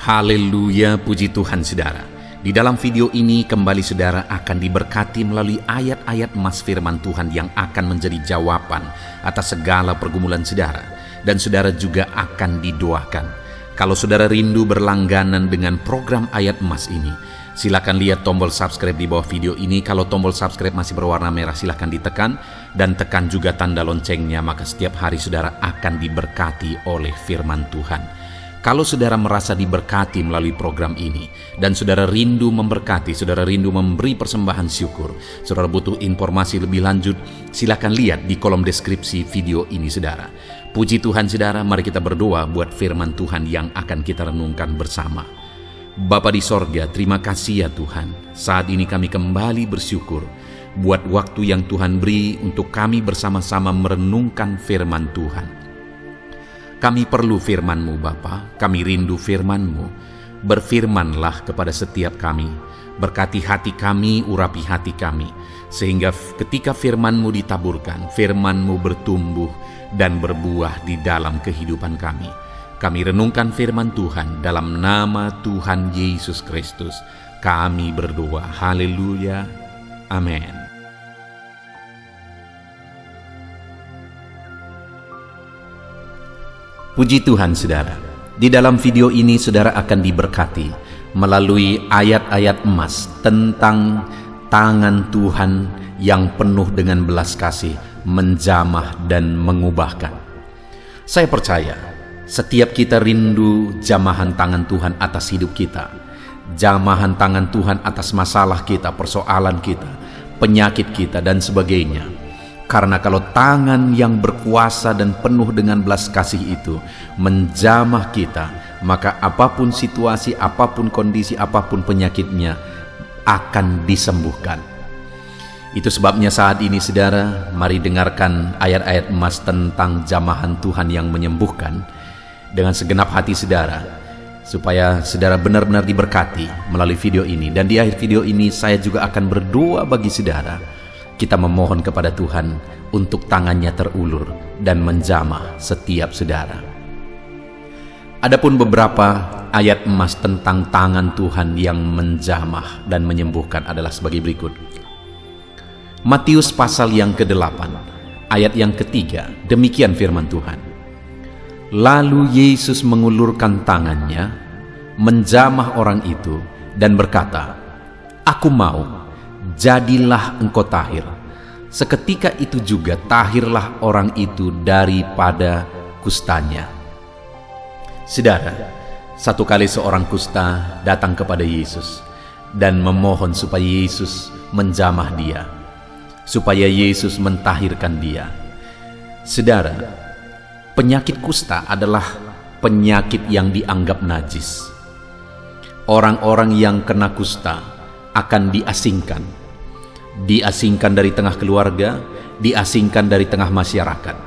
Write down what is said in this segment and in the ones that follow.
Haleluya, puji Tuhan saudara. Di dalam video ini kembali saudara akan diberkati melalui ayat-ayat emas firman Tuhan yang akan menjadi jawaban atas segala pergumulan saudara. Dan saudara juga akan didoakan. Kalau saudara rindu berlangganan dengan program ayat emas ini, silakan lihat tombol subscribe di bawah video ini. Kalau tombol subscribe masih berwarna merah, silakan ditekan. Dan tekan juga tanda loncengnya, maka setiap hari saudara akan diberkati oleh firman Tuhan. Kalau saudara merasa diberkati melalui program ini, dan saudara rindu memberkati, saudara rindu memberi persembahan syukur, saudara butuh informasi lebih lanjut, silakan lihat di kolom deskripsi video ini saudara. Puji Tuhan saudara, mari kita berdoa buat firman Tuhan yang akan kita renungkan bersama. Bapa di sorga, terima kasih ya Tuhan. Saat ini kami kembali bersyukur buat waktu yang Tuhan beri untuk kami bersama-sama merenungkan firman Tuhan. Kami perlu firman-Mu Bapa, kami rindu firman-Mu. Berfirmanlah kepada setiap kami, berkati hati kami, urapi hati kami, sehingga ketika firman-Mu ditaburkan, firman-Mu bertumbuh dan berbuah di dalam kehidupan kami. Kami renungkan firman Tuhan dalam nama Tuhan Yesus Kristus. Kami berdoa, haleluya, amin. Puji Tuhan saudara, di dalam video ini saudara akan diberkati melalui ayat-ayat emas tentang tangan Tuhan yang penuh dengan belas kasih, menjamah dan mengubahkan. Saya percaya setiap kita rindu jamahan tangan Tuhan atas hidup kita, jamahan tangan Tuhan atas masalah kita, persoalan kita, penyakit kita dan sebagainya. Karena kalau tangan yang berkuasa dan penuh dengan belas kasih itu menjamah kita, maka apapun situasi, apapun kondisi, apapun penyakitnya akan disembuhkan. Itu sebabnya saat ini saudara, mari dengarkan ayat-ayat emas tentang jamahan Tuhan yang menyembuhkan dengan segenap hati saudara, supaya saudara benar-benar diberkati melalui video ini. Dan di akhir video ini saya juga akan berdoa bagi saudara. Kita memohon kepada Tuhan untuk tangannya terulur dan menjamah setiap saudara. Adapun beberapa ayat emas tentang tangan Tuhan yang menjamah dan menyembuhkan adalah sebagai berikut. Matius pasal yang ke-8, ayat yang ke-3, demikian firman Tuhan. Lalu Yesus mengulurkan tangannya, menjamah orang itu dan berkata, "Aku mau, jadilah engkau tahir." Seketika itu juga tahirlah orang itu daripada kustanya. Saudara, satu kali seorang kusta datang kepada Yesus dan memohon supaya Yesus menjamah dia, supaya Yesus mentahirkan dia. Saudara, penyakit kusta adalah penyakit yang dianggap najis. Orang-orang yang kena kusta akan diasingkan dari tengah keluarga, diasingkan dari tengah masyarakat.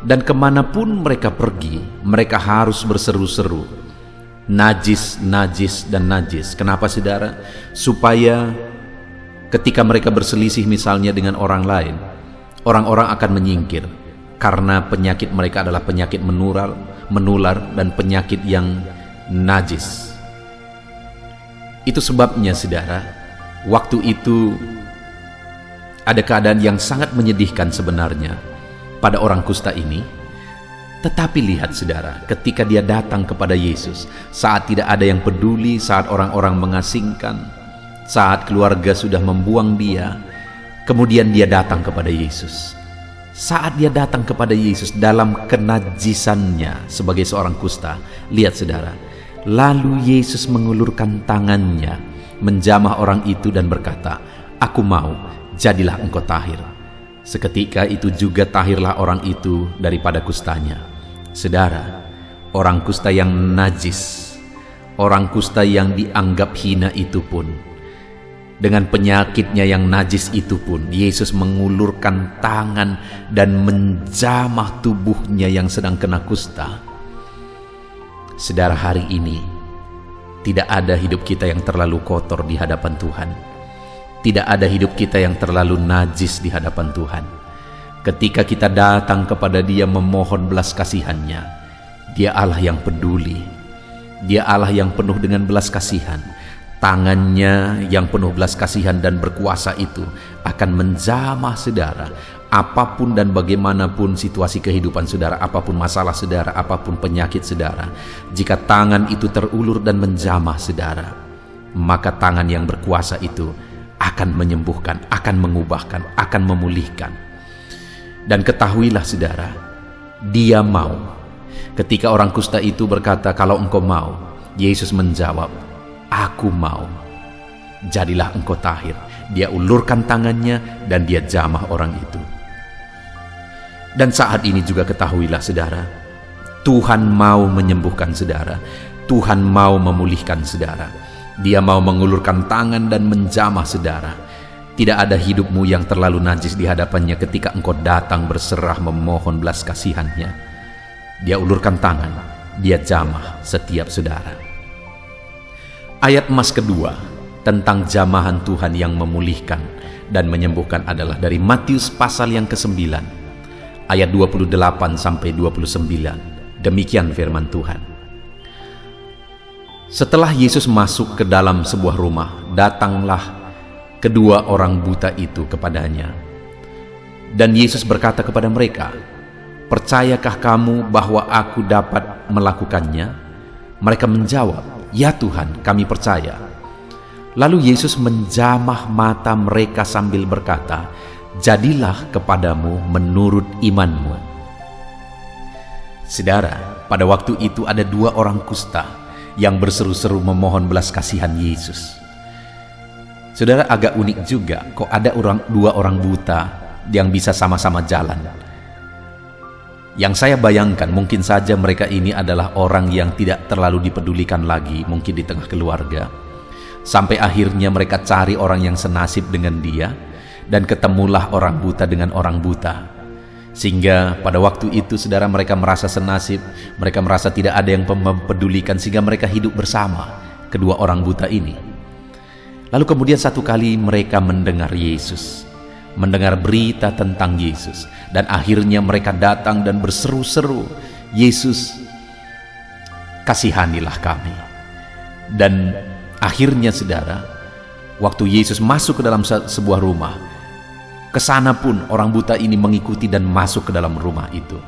Dan kemanapun mereka pergi, mereka harus berseru-seru, najis, najis, dan najis. Kenapa saudara? Supaya ketika mereka berselisih misalnya dengan orang lain, orang-orang akan menyingkir, karena penyakit mereka adalah penyakit menular dan penyakit yang najis. Itu sebabnya saudara, waktu itu ada keadaan yang sangat menyedihkan sebenarnya pada orang kusta ini. Tetapi lihat saudara, ketika dia datang kepada Yesus, saat tidak ada yang peduli, saat orang-orang mengasingkan, saat keluarga sudah membuang dia, kemudian dia datang kepada Yesus. Saat dia datang kepada Yesus dalam kenajisannya sebagai seorang kusta, lihat saudara, lalu Yesus mengulurkan tangannya, menjamah orang itu dan berkata, "Aku mau, jadilah engkau tahir." Seketika itu juga tahirlah orang itu daripada kustanya. Saudara, orang kusta yang najis, orang kusta yang dianggap hina itu pun, dengan penyakitnya yang najis itu pun, Yesus mengulurkan tangan dan menjamah tubuhnya yang sedang kena kusta. Saudara, hari ini tidak ada hidup kita yang terlalu kotor di hadapan Tuhan. Tidak ada hidup kita yang terlalu najis di hadapan Tuhan. Ketika kita datang kepada Dia memohon belas kasihannya, Dia Allah yang peduli. Dia Allah yang penuh dengan belas kasihan. Tangannya yang penuh belas kasihan dan berkuasa itu akan menjamah saudara. Apapun dan bagaimanapun situasi kehidupan saudara, apapun masalah saudara, apapun penyakit saudara, jika tangan itu terulur dan menjamah saudara, maka tangan yang berkuasa itu akan menyembuhkan, akan mengubahkan, akan memulihkan. Dan ketahuilah saudara, Dia mau. Ketika orang kusta itu berkata, "Kalau engkau mau," Yesus menjawab, "Aku mau. Jadilah engkau tahir." Dia ulurkan tangannya dan dia jamah orang itu. Dan saat ini juga ketahuilah saudara, Tuhan mau menyembuhkan saudara. Tuhan mau memulihkan saudara. Dia mau mengulurkan tangan dan menjamah saudara. Tidak ada hidupmu yang terlalu najis di hadapannya ketika engkau datang berserah memohon belas kasihannya. Dia ulurkan tangan, dia jamah setiap saudara. Ayat emas kedua tentang jamahan Tuhan yang memulihkan dan menyembuhkan adalah dari Matius pasal yang ke-9 ayat 28 sampai 29. Demikian firman Tuhan. Setelah Yesus masuk ke dalam sebuah rumah, datanglah kedua orang buta itu kepadanya. Dan Yesus berkata kepada mereka, "Percayakah kamu bahwa aku dapat melakukannya?" Mereka menjawab, "Ya Tuhan, kami percaya." Lalu Yesus menjamah mata mereka sambil berkata, "Jadilah kepadamu menurut imanmu." Saudara, pada waktu itu ada dua orang kusta yang berseru-seru memohon belas kasihan Yesus. Saudara, agak unik juga, kok ada dua orang buta yang bisa sama-sama jalan. Yang saya bayangkan, mungkin saja mereka ini adalah orang yang tidak terlalu dipedulikan lagi, mungkin di tengah keluarga. Sampai akhirnya mereka cari orang yang senasib dengan dia, dan ketemulah orang buta dengan orang buta. Sehingga pada waktu itu saudara, mereka merasa senasib, mereka merasa tidak ada yang mempedulikan, sehingga mereka hidup bersama kedua orang buta ini. Lalu kemudian satu kali mereka mendengar Yesus, mendengar berita tentang Yesus, dan akhirnya mereka datang dan berseru-seru, "Yesus, kasihanilah kami." Dan akhirnya saudara, waktu Yesus masuk ke dalam sebuah rumah, kesana pun orang buta ini mengikuti dan masuk ke dalam rumah itu.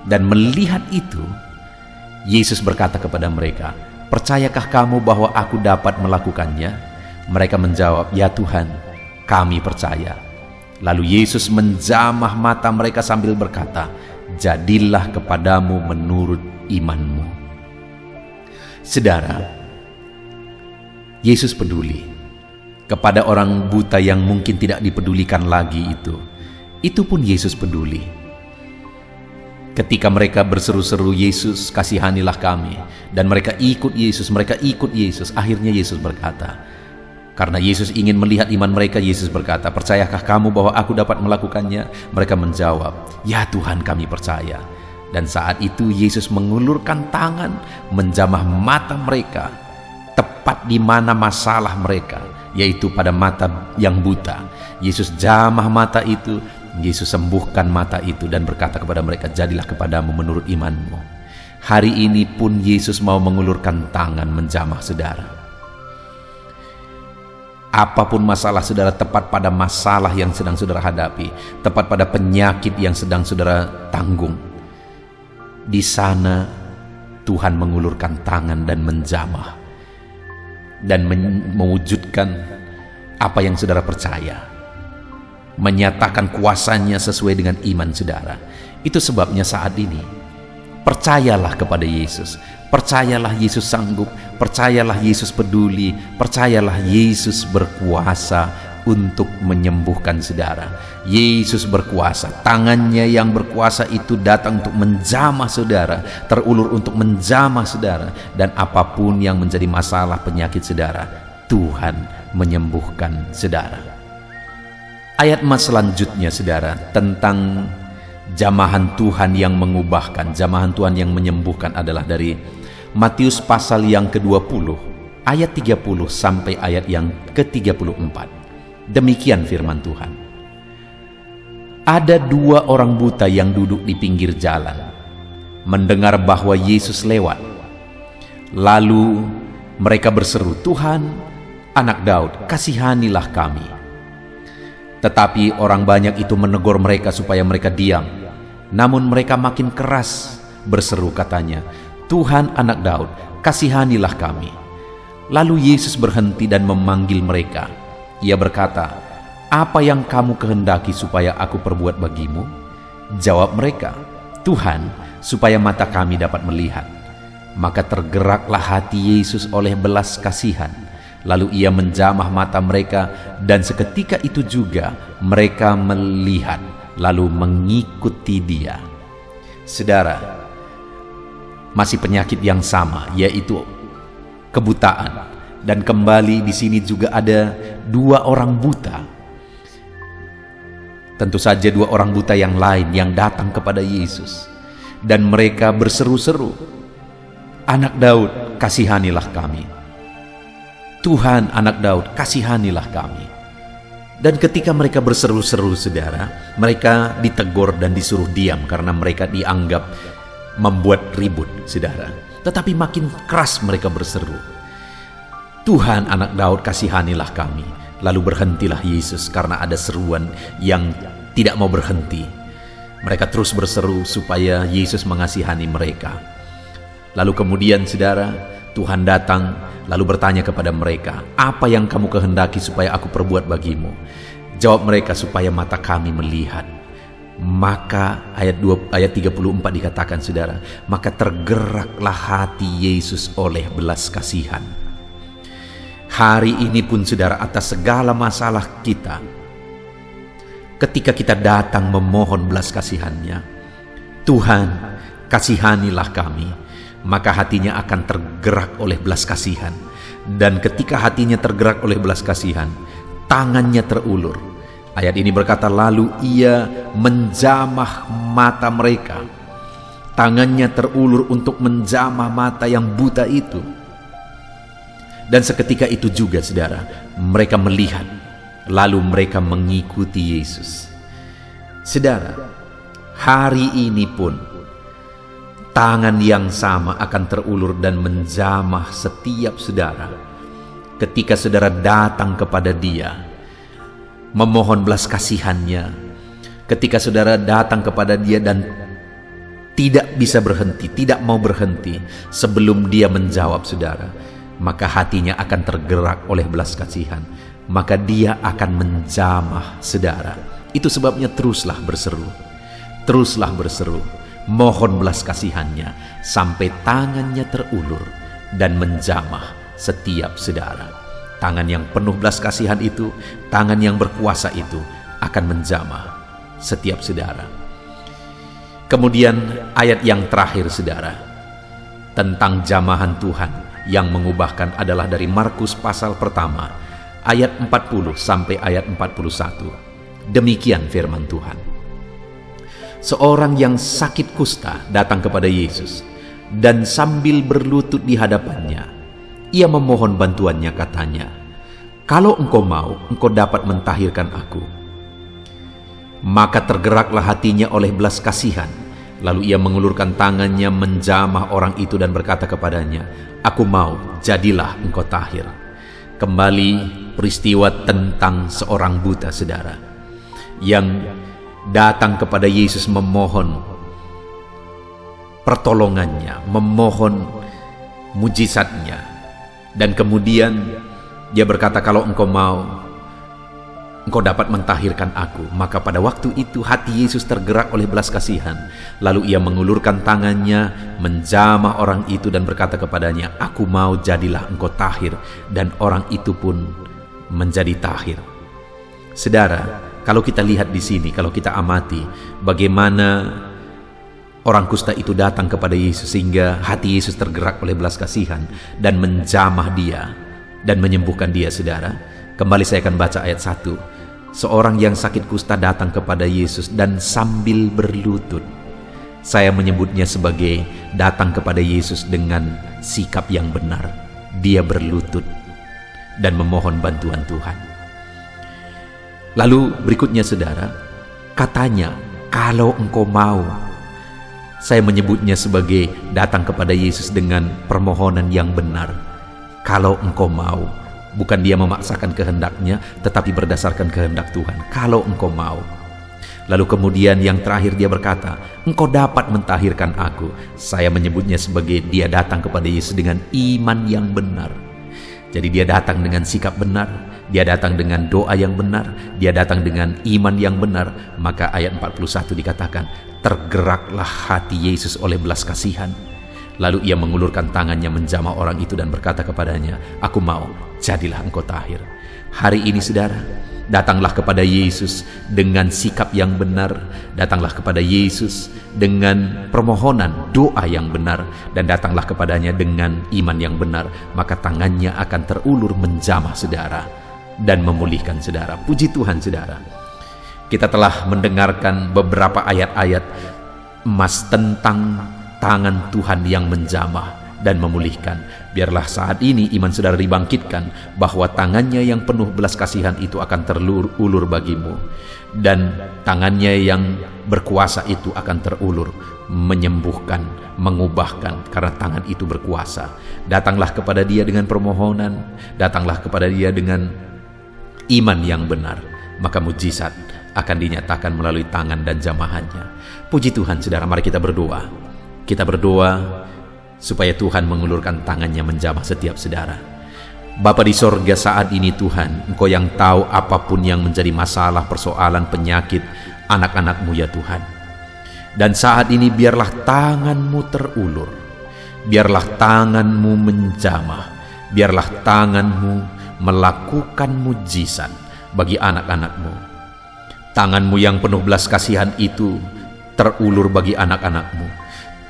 Dan melihat itu, Yesus berkata kepada mereka, "Percayakah kamu bahwa aku dapat melakukannya?" Mereka menjawab, "Ya Tuhan, kami percaya." Lalu Yesus menjamah mata mereka sambil berkata, "Jadilah kepadamu menurut imanmu." Saudara, Yesus peduli kepada orang buta yang mungkin tidak dipedulikan lagi itu. Itu pun Yesus peduli. Ketika mereka berseru-seru, "Yesus, kasihanilah kami," dan mereka ikut Yesus, akhirnya Yesus berkata, karena Yesus ingin melihat iman mereka, Yesus berkata, "Percayakah kamu bahwa aku dapat melakukannya?" Mereka menjawab, "Ya Tuhan, kami percaya." Dan saat itu Yesus mengulurkan tangan, menjamah mata mereka, tepat di mana masalah mereka, yaitu pada mata yang buta. Yesus jamah mata itu, Yesus sembuhkan mata itu dan berkata kepada mereka, "Jadilah kepadamu menurut imanmu." Hari ini pun Yesus mau mengulurkan tangan menjamah saudara. Apapun masalah saudara, tepat pada masalah yang sedang saudara hadapi, tepat pada penyakit yang sedang saudara tanggung, di sana Tuhan mengulurkan tangan dan menjamah dan mewujudkan apa yang saudara percaya, menyatakan kuasanya sesuai dengan iman saudara. Itu sebabnya saat ini percayalah kepada Yesus, percayalah Yesus sanggup, percayalah Yesus peduli, percayalah Yesus berkuasa untuk menyembuhkan saudara. Yesus berkuasa, tangannya yang berkuasa itu datang untuk menjamah saudara, terulur untuk menjamah saudara, dan apapun yang menjadi masalah penyakit saudara, Tuhan menyembuhkan saudara. Ayat emas selanjutnya saudara, tentang jamahan Tuhan yang mengubahkan, jamahan Tuhan yang menyembuhkan adalah dari Matius pasal yang ke-20 ayat 30 sampai ayat yang ke-34. Demikian firman Tuhan. Ada dua orang buta yang duduk di pinggir jalan, mendengar bahwa Yesus lewat. Lalu mereka berseru, "Tuhan, Anak Daud, kasihanilah kami." Tetapi orang banyak itu menegur mereka supaya mereka diam. Namun mereka makin keras berseru, katanya, "Tuhan, Anak Daud, kasihanilah kami." Lalu Yesus berhenti dan memanggil mereka. Ia berkata, "Apa yang kamu kehendaki supaya aku perbuat bagimu?" Jawab mereka, "Tuhan, supaya mata kami dapat melihat." Maka tergeraklah hati Yesus oleh belas kasihan. Lalu ia menjamah mata mereka, dan seketika itu juga mereka melihat, lalu mengikuti dia. Saudara, masih penyakit yang sama, yaitu kebutaan. Dan kembali di sini juga ada 2 orang buta. Tentu saja 2 orang buta yang lain yang datang kepada Yesus. Dan mereka berseru-seru, "Anak Daud, kasihanilah kami. Tuhan, Anak Daud, kasihanilah kami." Dan ketika mereka berseru-seru, saudara, mereka ditegur dan disuruh diam karena mereka dianggap membuat ribut, saudara. Tetapi makin keras mereka berseru, "Tuhan, Anak Daud, kasihanilah kami." Lalu berhentilah Yesus karena ada seruan yang tidak mau berhenti. Mereka terus berseru supaya Yesus mengasihani mereka. Lalu kemudian, saudara, Tuhan datang lalu bertanya kepada mereka, "Apa yang kamu kehendaki supaya aku perbuat bagimu?" Jawab mereka, "Supaya mata kami melihat." Maka ayat 34 dikatakan, saudara, maka tergeraklah hati Yesus oleh belas kasihan. Hari ini pun, saudara, atas segala masalah kita, ketika kita datang memohon belas kasihan-Nya, "Tuhan, kasihanilah kami," maka hatinya akan tergerak oleh belas kasihan. Dan ketika hatinya tergerak oleh belas kasihan, tangannya terulur. Ayat ini berkata, lalu ia menjamah mata mereka. Tangannya terulur untuk menjamah mata yang buta itu. Dan seketika itu juga, saudara, mereka melihat, lalu mereka mengikuti Yesus. Saudara, hari ini pun tangan yang sama akan terulur dan menjamah setiap saudara ketika saudara datang kepada Dia, memohon belas kasihan-Nya. Ketika saudara datang kepada Dia dan tidak bisa berhenti, tidak mau berhenti sebelum Dia menjawab saudara, maka hatinya akan tergerak oleh belas kasihan. Maka Dia akan menjamah saudara. Itu sebabnya teruslah berseru, teruslah berseru, mohon belas kasihan-Nya sampai tangannya terulur dan menjamah setiap saudara. Tangan yang penuh belas kasihan itu, tangan yang berkuasa itu akan menjamah setiap saudara. Kemudian ayat yang terakhir, saudara, tentang jamahan Tuhan yang mengubahkan adalah dari Markus pasal pertama ayat 40 sampai ayat 41. Demikian firman Tuhan. Seorang yang sakit kusta datang kepada Yesus, dan sambil berlutut di hadapannya, ia memohon bantuannya, katanya, "Kalau engkau mau, engkau dapat mentahirkan aku." Maka tergeraklah hatinya oleh belas kasihan. Lalu ia mengulurkan tangannya menjamah orang itu dan berkata kepadanya, "Aku mau, jadilah engkau tahir." Kembali peristiwa tentang seorang buta, saudara, yang datang kepada Yesus memohon pertolongannya, memohon mujizatnya. Dan kemudian dia berkata, "Kalau engkau mau, engkau dapat mentahirkan aku." Maka pada waktu itu hati Yesus tergerak oleh belas kasihan. Lalu ia mengulurkan tangannya, menjamah orang itu dan berkata kepadanya, "Aku mau, jadilah engkau tahir." Dan orang itu pun menjadi tahir. Saudara, kalau kita lihat di sini, kalau kita amati bagaimana orang kusta itu datang kepada Yesus sehingga hati Yesus tergerak oleh belas kasihan dan menjamah dia dan menyembuhkan dia, saudara. Kembali saya akan baca ayat 1. Seorang yang sakit kusta datang kepada Yesus dan sambil berlutut. Saya menyebutnya sebagai datang kepada Yesus dengan sikap yang benar. Dia berlutut dan memohon bantuan Tuhan. Lalu berikutnya, saudara, katanya, "Kalau engkau mau." Saya menyebutnya sebagai datang kepada Yesus dengan permohonan yang benar. Kalau engkau mau, bukan dia memaksakan kehendaknya, tetapi berdasarkan kehendak Tuhan. Kalau engkau mau. Lalu kemudian yang terakhir dia berkata, engkau dapat mentahirkan aku. Saya menyebutnya sebagai dia datang kepada Yesus dengan iman yang benar. Jadi dia datang dengan sikap benar, dia datang dengan doa yang benar, dia datang dengan iman yang benar. Maka ayat 41 dikatakan, tergeraklah hati Yesus oleh belas kasihan. Lalu ia mengulurkan tangannya menjamah orang itu dan berkata kepadanya, aku mau, jadilah engkau tahir. Hari ini saudara, datanglah kepada Yesus dengan sikap yang benar, datanglah kepada Yesus dengan permohonan doa yang benar, dan datanglah kepadanya dengan iman yang benar. Maka tangannya akan terulur menjamah saudara dan memulihkan saudara. Puji Tuhan saudara. Kita telah mendengarkan beberapa ayat-ayat emas tentang tangan Tuhan yang menjamah dan memulihkan. Biarlah saat ini iman saudara dibangkitkan bahwa tangannya yang penuh belas kasihan itu akan terulur bagimu, dan tangannya yang berkuasa itu akan terulur menyembuhkan, mengubahkan, karena tangan itu berkuasa. Datanglah kepada dia dengan permohonan, datanglah kepada dia dengan iman yang benar, maka mujizat akan dinyatakan melalui tangan dan jamahannya. Puji Tuhan saudara, mari kita berdoa. Kita berdoa supaya Tuhan mengulurkan tangannya menjamah setiap saudara. Bapa di sorga, saat ini Tuhan, Engkau yang tahu apapun yang menjadi masalah, persoalan, penyakit anak-anak-Mu ya Tuhan. Dan saat ini biarlah tangan-Mu terulur, biarlah tangan-Mu menjamah, biarlah tangan-Mu melakukan mujizat bagi anak-anak-Mu. Tangan-Mu yang penuh belas kasihan itu terulur bagi anak-anak-Mu.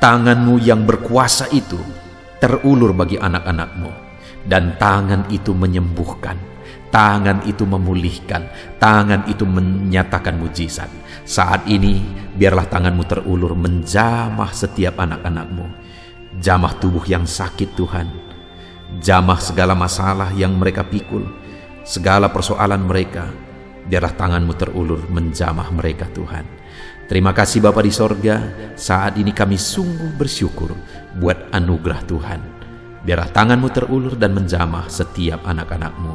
Tangan-Mu yang berkuasa itu terulur bagi anak-anak-Mu. Dan tangan itu menyembuhkan, tangan itu memulihkan, tangan itu menyatakan mujizat. Saat ini biarlah tangan-Mu terulur menjamah setiap anak-anak-Mu. Jamah tubuh yang sakit Tuhan, jamah segala masalah yang mereka pikul, segala persoalan mereka. Biarlah tangan-Mu terulur menjamah mereka Tuhan. Terima kasih Bapa di sorga, saat ini kami sungguh bersyukur buat anugerah Tuhan. Biarlah tangan-Mu terulur dan menjamah setiap anak-anak-Mu.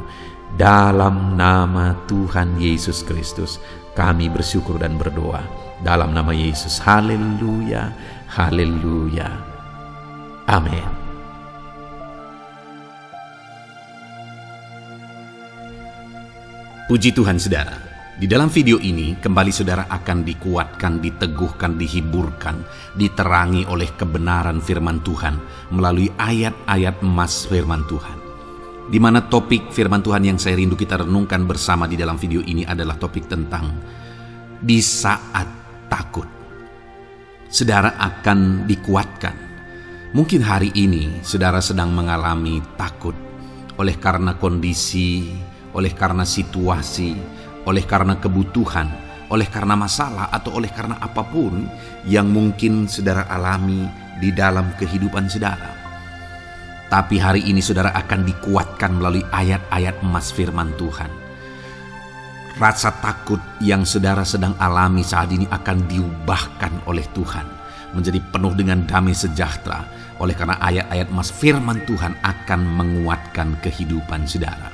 Dalam nama Tuhan Yesus Kristus kami bersyukur dan berdoa. Dalam nama Yesus, haleluya, haleluya, amin. Puji Tuhan saudara, di dalam video ini kembali saudara akan dikuatkan, diteguhkan, dihiburkan, diterangi oleh kebenaran firman Tuhan melalui ayat-ayat emas firman Tuhan. Di mana topik firman Tuhan yang saya rindu kita renungkan bersama di dalam video ini adalah topik tentang di saat takut. Saudara akan dikuatkan. Mungkin hari ini saudara sedang mengalami takut oleh karena kondisi, oleh karena situasi, oleh karena kebutuhan, oleh karena masalah, atau oleh karena apapun yang mungkin saudara alami di dalam kehidupan saudara. Tapi hari ini saudara akan dikuatkan melalui ayat-ayat emas firman Tuhan. Rasa takut yang saudara sedang alami saat ini akan diubahkan oleh Tuhan menjadi penuh dengan damai sejahtera, oleh karena ayat-ayat emas firman Tuhan akan menguatkan kehidupan saudara.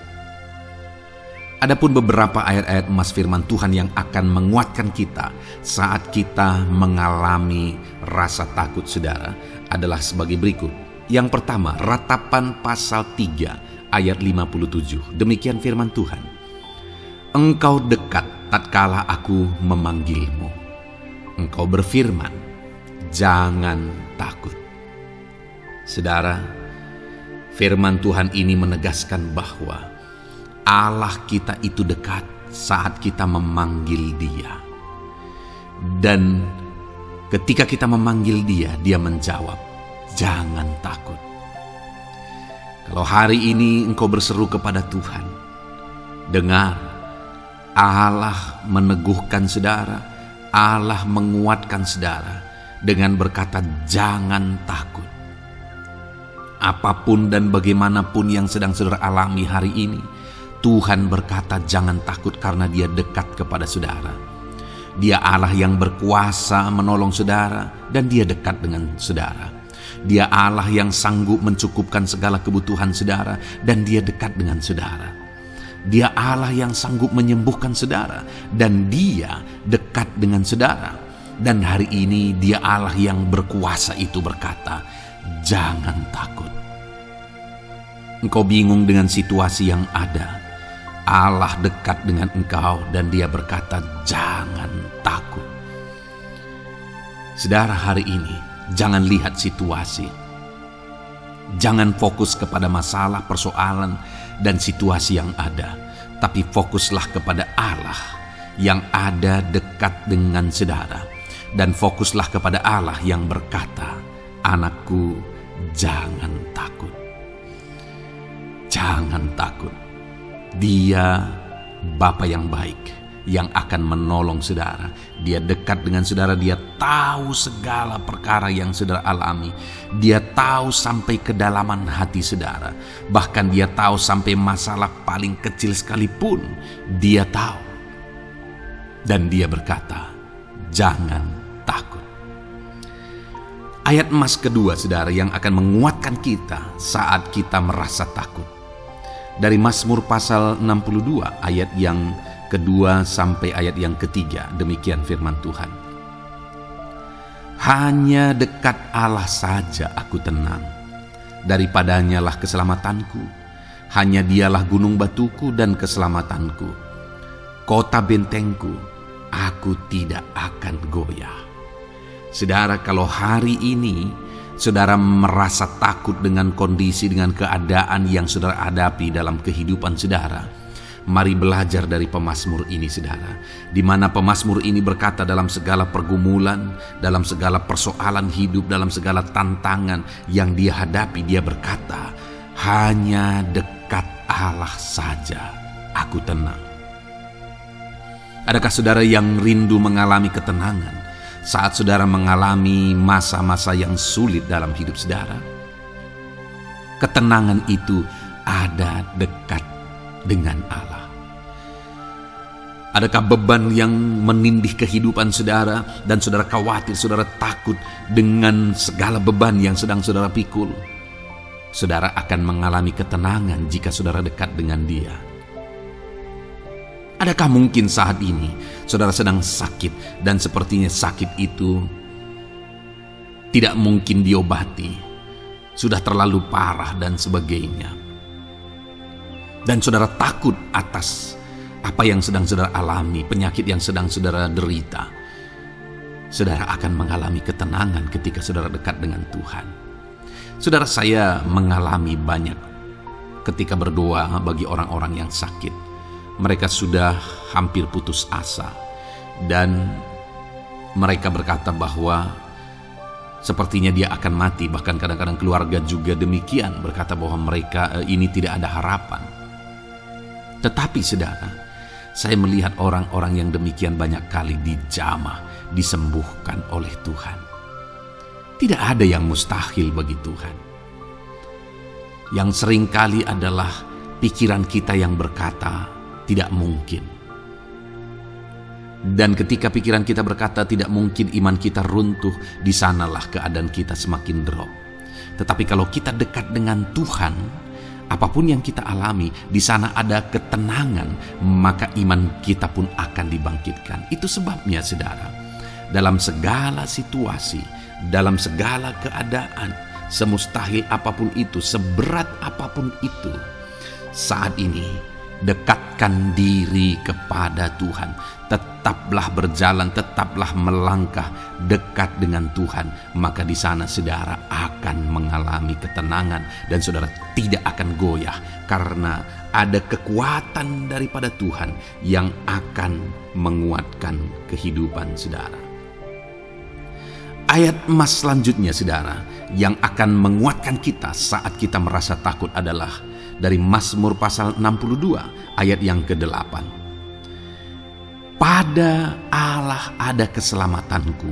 Adapun beberapa ayat-ayat emas firman Tuhan yang akan menguatkan kita saat kita mengalami rasa takut saudara adalah sebagai berikut. Yang pertama, Ratapan pasal 3 ayat 57. Demikian firman Tuhan. Engkau dekat tatkala aku memanggilmu. Engkau berfirman, jangan takut. Saudara, firman Tuhan ini menegaskan bahwa Allah kita itu dekat saat kita memanggil Dia. Dan ketika kita memanggil Dia, Dia menjawab, jangan takut. Kalau hari ini engkau berseru kepada Tuhan, dengar, Allah meneguhkan saudara, Allah menguatkan saudara dengan berkata, jangan takut. Apapun dan bagaimanapun yang sedang saudara alami hari ini, Tuhan berkata jangan takut karena Dia dekat kepada saudara. Dia Allah yang berkuasa menolong saudara dan dia dekat dengan saudara. Dia Allah yang sanggup mencukupkan segala kebutuhan saudara dan dia dekat dengan saudara. Dia Allah yang sanggup menyembuhkan saudara dan dia dekat dengan saudara. Dan hari ini dia Allah yang berkuasa itu berkata, jangan takut. Engkau bingung dengan situasi yang ada. Allah dekat dengan engkau dan dia berkata, jangan takut. Saudara, hari ini jangan lihat situasi. Jangan fokus kepada masalah, persoalan, dan situasi yang ada. Tapi fokuslah kepada Allah yang ada dekat dengan saudara. Dan fokuslah kepada Allah yang berkata, anakku, jangan takut. Jangan takut. Dia Bapa yang baik yang akan menolong saudara. Dia dekat dengan saudara. Dia tahu segala perkara yang saudara alami. Dia tahu sampai kedalaman hati saudara. Bahkan dia tahu sampai masalah paling kecil sekalipun. Dia tahu. Dan dia berkata, jangan takut. Ayat emas kedua, saudara, yang akan menguatkan kita saat kita merasa takut. Dari Mazmur pasal 62 ayat yang kedua sampai ayat yang ketiga, demikian firman Tuhan. Hanya dekat Allah saja aku tenang, daripadanya lah keselamatanku. Hanya dialah gunung batuku dan keselamatanku, kota bentengku, aku tidak akan goyah. Saudara, kalau hari ini saudara merasa takut dengan kondisi, dengan keadaan yang saudara hadapi dalam kehidupan saudara, mari belajar dari pemazmur ini, saudara. Di mana pemazmur ini berkata dalam segala pergumulan, dalam segala persoalan hidup, dalam segala tantangan yang dia hadapi, dia berkata, hanya dekat Allah saja aku tenang. Adakah saudara yang rindu mengalami ketenangan saat saudara mengalami masa-masa yang sulit dalam hidup saudara? Ketenangan itu ada dekat dengan Allah. Adakah beban yang menindih kehidupan saudara dan saudara khawatir, saudara takut dengan segala beban yang sedang saudara pikul? Saudara akan mengalami ketenangan jika saudara dekat dengan Dia. Adakah mungkin saat ini saudara sedang sakit dan sepertinya sakit itu tidak mungkin diobati, sudah terlalu parah dan sebagainya, dan saudara takut atas apa yang sedang saudara alami, penyakit yang sedang saudara derita? Saudara akan mengalami ketenangan ketika saudara dekat dengan Tuhan. Saudara, saya mengalami banyak ketika berdoa bagi orang-orang yang sakit. Mereka sudah hampir putus asa dan mereka berkata bahwa sepertinya dia akan mati. Bahkan kadang-kadang keluarga juga demikian, berkata bahwa mereka ini tidak ada harapan. Tetapi saudara, saya melihat orang-orang yang demikian banyak kali dijamah, disembuhkan oleh Tuhan. Tidak ada yang mustahil bagi Tuhan. Yang seringkali adalah pikiran kita yang berkata tidak mungkin. Dan ketika pikiran kita berkata tidak mungkin, iman kita runtuh, di sanalah keadaan kita semakin drop. Tetapi kalau kita dekat dengan Tuhan, apapun yang kita alami, di sana ada ketenangan, maka iman kita pun akan dibangkitkan. Itu sebabnya saudara, dalam segala situasi, dalam segala keadaan, semustahil apapun itu, seberat apapun itu, saat ini dekatkan diri kepada Tuhan. Tetaplah berjalan, tetaplah melangkah dekat dengan Tuhan. Maka di sana saudara akan mengalami ketenangan dan saudara tidak akan goyah, karena ada kekuatan daripada Tuhan yang akan menguatkan kehidupan saudara. Ayat emas selanjutnya saudara yang akan menguatkan kita saat kita merasa takut adalah dari Mazmur pasal 62 ayat yang ke-8. Pada Allah ada keselamatanku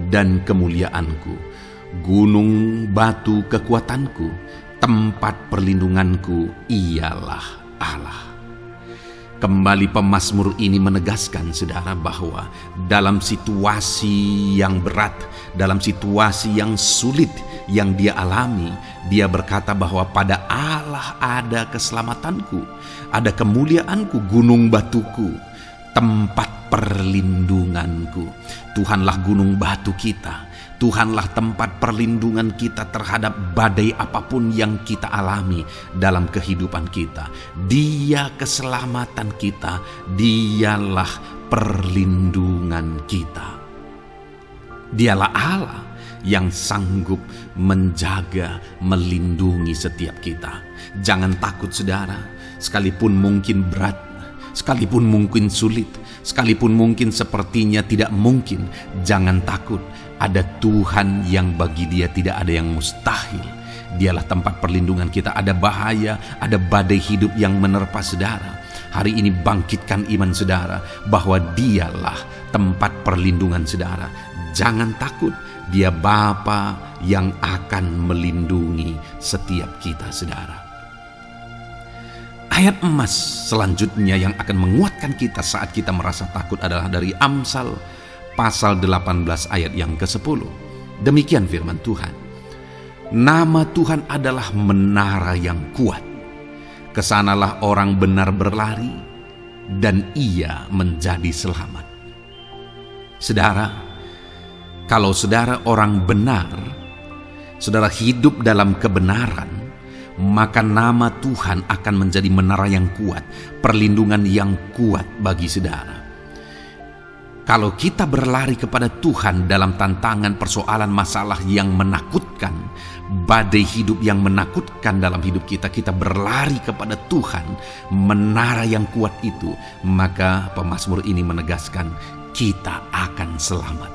dan kemuliaanku, gunung batu kekuatanku, tempat perlindunganku ialah Allah. Kembali pemazmur ini menegaskan saudara bahwa dalam situasi yang berat, dalam situasi yang sulit yang dia alami, dia berkata bahwa pada Allah ada keselamatanku, ada kemuliaanku, gunung batuku, tempat perlindunganku. Tuhanlah gunung batu kita. Tuhanlah tempat perlindungan kita terhadap badai apapun yang kita alami dalam kehidupan kita. Dia keselamatan kita, dialah perlindungan kita. Dialah Allah yang sanggup menjaga, melindungi setiap kita. Jangan takut saudara, sekalipun mungkin berat, sekalipun mungkin sulit, sekalipun mungkin sepertinya tidak mungkin, jangan takut. Ada Tuhan yang bagi dia tidak ada yang mustahil. Dialah tempat perlindungan kita. Ada bahaya, ada badai hidup yang menerpa saudara. Hari ini bangkitkan iman saudara bahwa dialah tempat perlindungan saudara. Jangan takut, dia Bapa yang akan melindungi setiap kita saudara. Ayat emas selanjutnya yang akan menguatkan kita saat kita merasa takut adalah dari Amsal pasal 18 ayat yang ke-10. Demikian firman Tuhan. Nama Tuhan adalah menara yang kuat. Kesanalah orang benar berlari dan ia menjadi selamat. Saudara, kalau saudara orang benar, saudara hidup dalam kebenaran, maka nama Tuhan akan menjadi menara yang kuat, perlindungan yang kuat bagi saudara. Kalau kita berlari kepada Tuhan dalam tantangan, persoalan, masalah yang menakutkan, badai hidup yang menakutkan dalam hidup kita, kita berlari kepada Tuhan, menara yang kuat itu, maka pemazmur ini menegaskan kita akan selamat.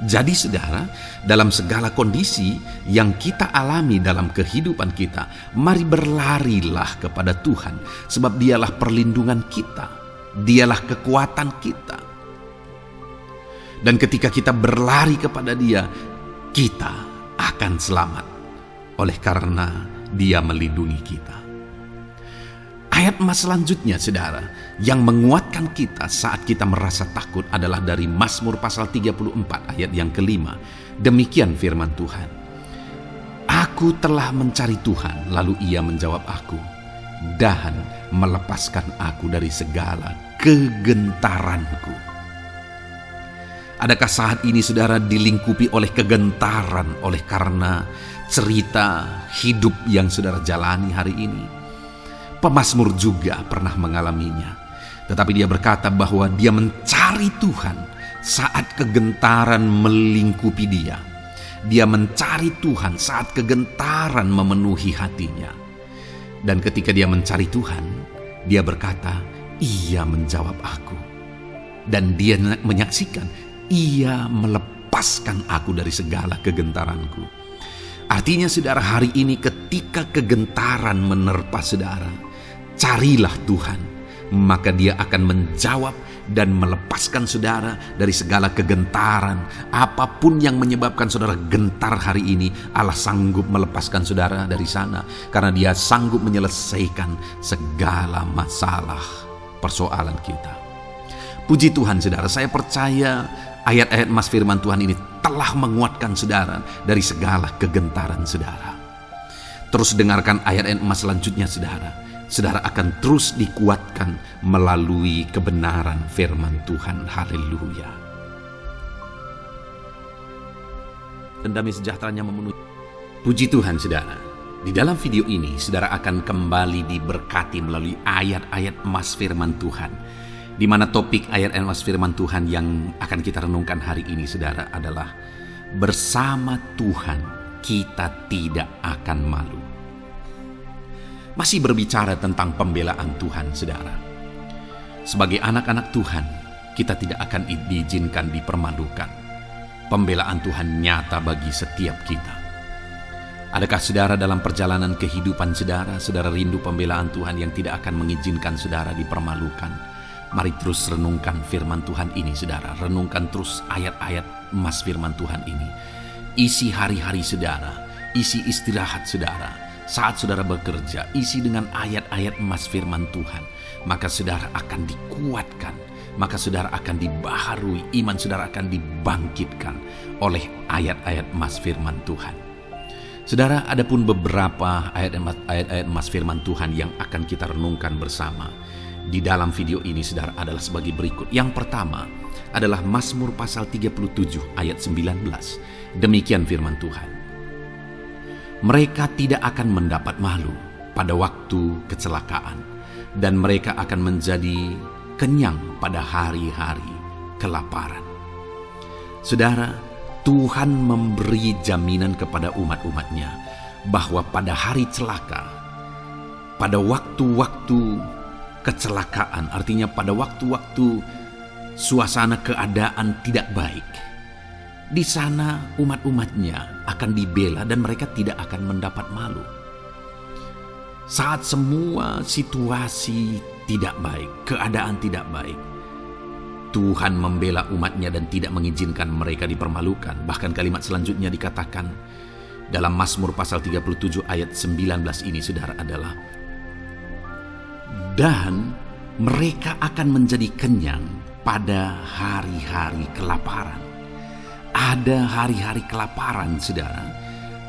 Jadi saudara, dalam segala kondisi yang kita alami dalam kehidupan kita, mari berlarilah kepada Tuhan, sebab dialah perlindungan kita. Dialah kekuatan kita. Dan ketika kita berlari kepada dia, kita akan selamat. Oleh karena dia melindungi kita. Ayat emas selanjutnya saudara, yang menguatkan kita saat kita merasa takut adalah dari Mazmur pasal 34 ayat yang kelima. Demikian firman Tuhan. Aku telah mencari Tuhan, lalu ia menjawab aku, dan melepaskan aku dari segala kegentaranku. Adakah saat ini saudara dilingkupi oleh kegentaran oleh karena cerita hidup yang saudara jalani hari ini? Pemazmur juga pernah mengalaminya. Tetapi dia berkata bahwa dia mencari Tuhan saat kegentaran melingkupi dia. Dia mencari Tuhan saat kegentaran memenuhi hatinya. Dan ketika dia mencari Tuhan, dia berkata, ia menjawab aku. Dan dia menyaksikan, ia melepaskan aku dari segala kegentaranku. Artinya saudara, hari ini ketika kegentaran menerpa saudara, carilah Tuhan, maka dia akan menjawab dan melepaskan saudara dari segala kegentaran. Apapun yang menyebabkan saudara gentar hari ini, Allah sanggup melepaskan saudara dari sana, karena dia sanggup menyelesaikan segala masalah persoalan kita. Puji Tuhan saudara, saya percaya ayat-ayat emas firman Tuhan ini telah menguatkan saudara dari segala kegentaran saudara. Terus dengarkan ayat-ayat emas selanjutnya saudara. Saudara akan terus dikuatkan melalui kebenaran firman Tuhan. Haleluya. Dan damai sejahteranya memenuhi. Puji Tuhan saudara. Di dalam video ini saudara akan kembali diberkati melalui ayat-ayat emas firman Tuhan. Di mana topik ayat emas firman Tuhan yang akan kita renungkan hari ini saudara adalah bersama Tuhan kita tidak akan malu. Masih berbicara tentang pembelaan Tuhan saudara. Sebagai anak-anak Tuhan, kita tidak akan diizinkan dipermalukan. Pembelaan Tuhan nyata bagi setiap kita. Adakah saudara dalam perjalanan kehidupan saudara rindu pembelaan Tuhan yang tidak akan mengizinkan saudara dipermalukan? Mari terus renungkan firman Tuhan ini saudara. Renungkan terus ayat-ayat emas firman Tuhan ini. Isi hari-hari saudara, isi istirahat saudara, saat saudara bekerja, isi dengan ayat-ayat emas firman Tuhan, maka saudara akan dikuatkan, maka saudara akan dibaharui, iman saudara akan dibangkitkan oleh ayat-ayat emas firman Tuhan. Saudara, ada pun beberapa ayat-ayat emas firman Tuhan yang akan kita renungkan bersama di dalam video ini, saudara, adalah sebagai berikut. Yang pertama adalah Mazmur pasal 37 ayat 19. Demikian firman Tuhan. Mereka tidak akan mendapat malu pada waktu kecelakaan, dan mereka akan menjadi kenyang pada hari-hari kelaparan. Saudara, Tuhan memberi jaminan kepada umat-umatnya bahwa pada hari celaka, pada waktu-waktu kecelakaan, artinya pada waktu-waktu suasana keadaan tidak baik, di sana umat-umatnya akan dibela dan mereka tidak akan mendapat malu. Saat semua situasi tidak baik, keadaan tidak baik, Tuhan membela umatnya dan tidak mengizinkan mereka dipermalukan. Bahkan kalimat selanjutnya dikatakan dalam Mazmur pasal 37 ayat 19 ini, saudara, adalah dan mereka akan menjadi kenyang pada hari-hari kelaparan. Ada hari-hari kelaparan, saudara,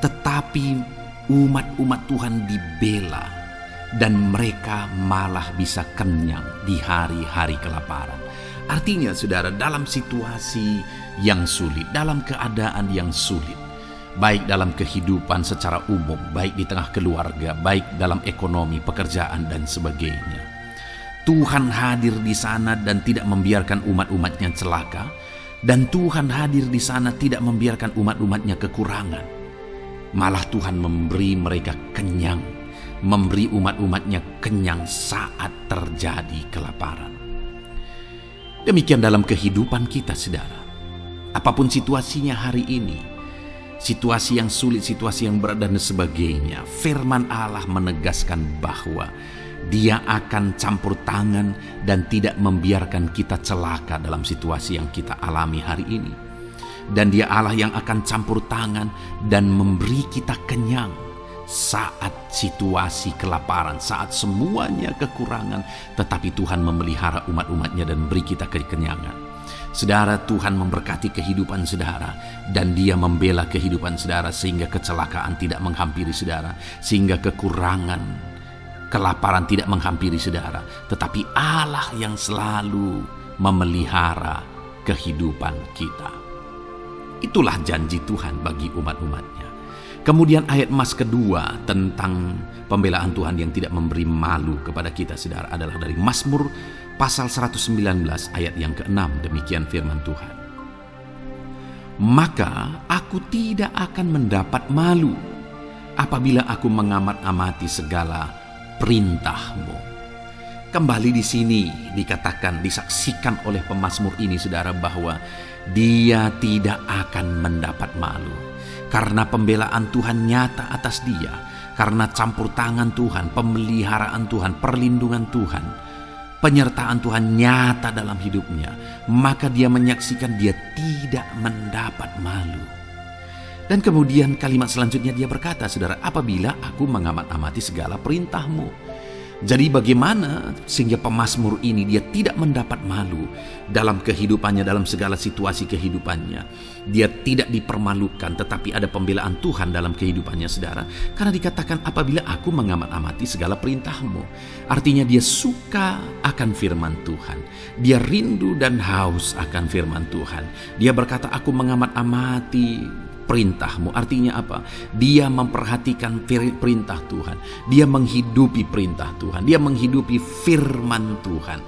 tetapi umat-umat Tuhan dibela dan mereka malah bisa kenyang di hari-hari kelaparan. Artinya, saudara, dalam situasi yang sulit, dalam keadaan yang sulit, baik dalam kehidupan secara umum, baik di tengah keluarga, baik dalam ekonomi, pekerjaan, dan sebagainya, Tuhan hadir di sana dan tidak membiarkan umat-umatnya celaka. Dan Tuhan hadir di sana tidak membiarkan umat-umatnya kekurangan. Malah Tuhan memberi mereka kenyang, memberi umat-umatnya kenyang saat terjadi kelaparan. Demikian dalam kehidupan kita, saudara. Apapun situasinya hari ini, situasi yang sulit, situasi yang berat, dan sebagainya, firman Allah menegaskan bahwa Dia akan campur tangan dan tidak membiarkan kita celaka dalam situasi yang kita alami hari ini. Dan Dia Allah yang akan campur tangan dan memberi kita kenyang saat situasi kelaparan, saat semuanya kekurangan, tetapi Tuhan memelihara umat-umatnya dan beri kita kekenyangan. Saudara, Tuhan memberkati kehidupan saudara dan Dia membela kehidupan saudara sehingga kecelakaan tidak menghampiri saudara, sehingga kekurangan, kelaparan tidak menghampiri saudara, tetapi Allah yang selalu memelihara kehidupan kita. Itulah janji Tuhan bagi umat-umatnya. Kemudian ayat emas kedua tentang pembelaan Tuhan yang tidak memberi malu kepada kita, saudara, adalah dari Mazmur pasal 119 ayat yang ke-6. Demikian firman Tuhan. Maka aku tidak akan mendapat malu apabila aku mengamat-amati segala perintah-Mu. Kembali di sini dikatakan, disaksikan oleh pemazmur ini, saudara, bahwa dia tidak akan mendapat malu karena pembelaan Tuhan nyata atas dia, karena campur tangan Tuhan, pemeliharaan Tuhan, perlindungan Tuhan, penyertaan Tuhan nyata dalam hidupnya. Maka dia menyaksikan dia tidak mendapat malu. Dan kemudian kalimat selanjutnya dia berkata, saudara, apabila aku mengamat-amati segala perintah-Mu. Jadi bagaimana sehingga pemazmur ini dia tidak mendapat malu dalam kehidupannya, dalam segala situasi kehidupannya. Dia tidak dipermalukan, tetapi ada pembelaan Tuhan dalam kehidupannya, saudara. Karena dikatakan apabila aku mengamat-amati segala perintah-Mu. Artinya dia suka akan firman Tuhan. Dia rindu dan haus akan firman Tuhan. Dia berkata, aku mengamat-amati perintah-Mu. Artinya apa? Dia memperhatikan perintah Tuhan. Dia menghidupi perintah Tuhan. Dia menghidupi firman Tuhan.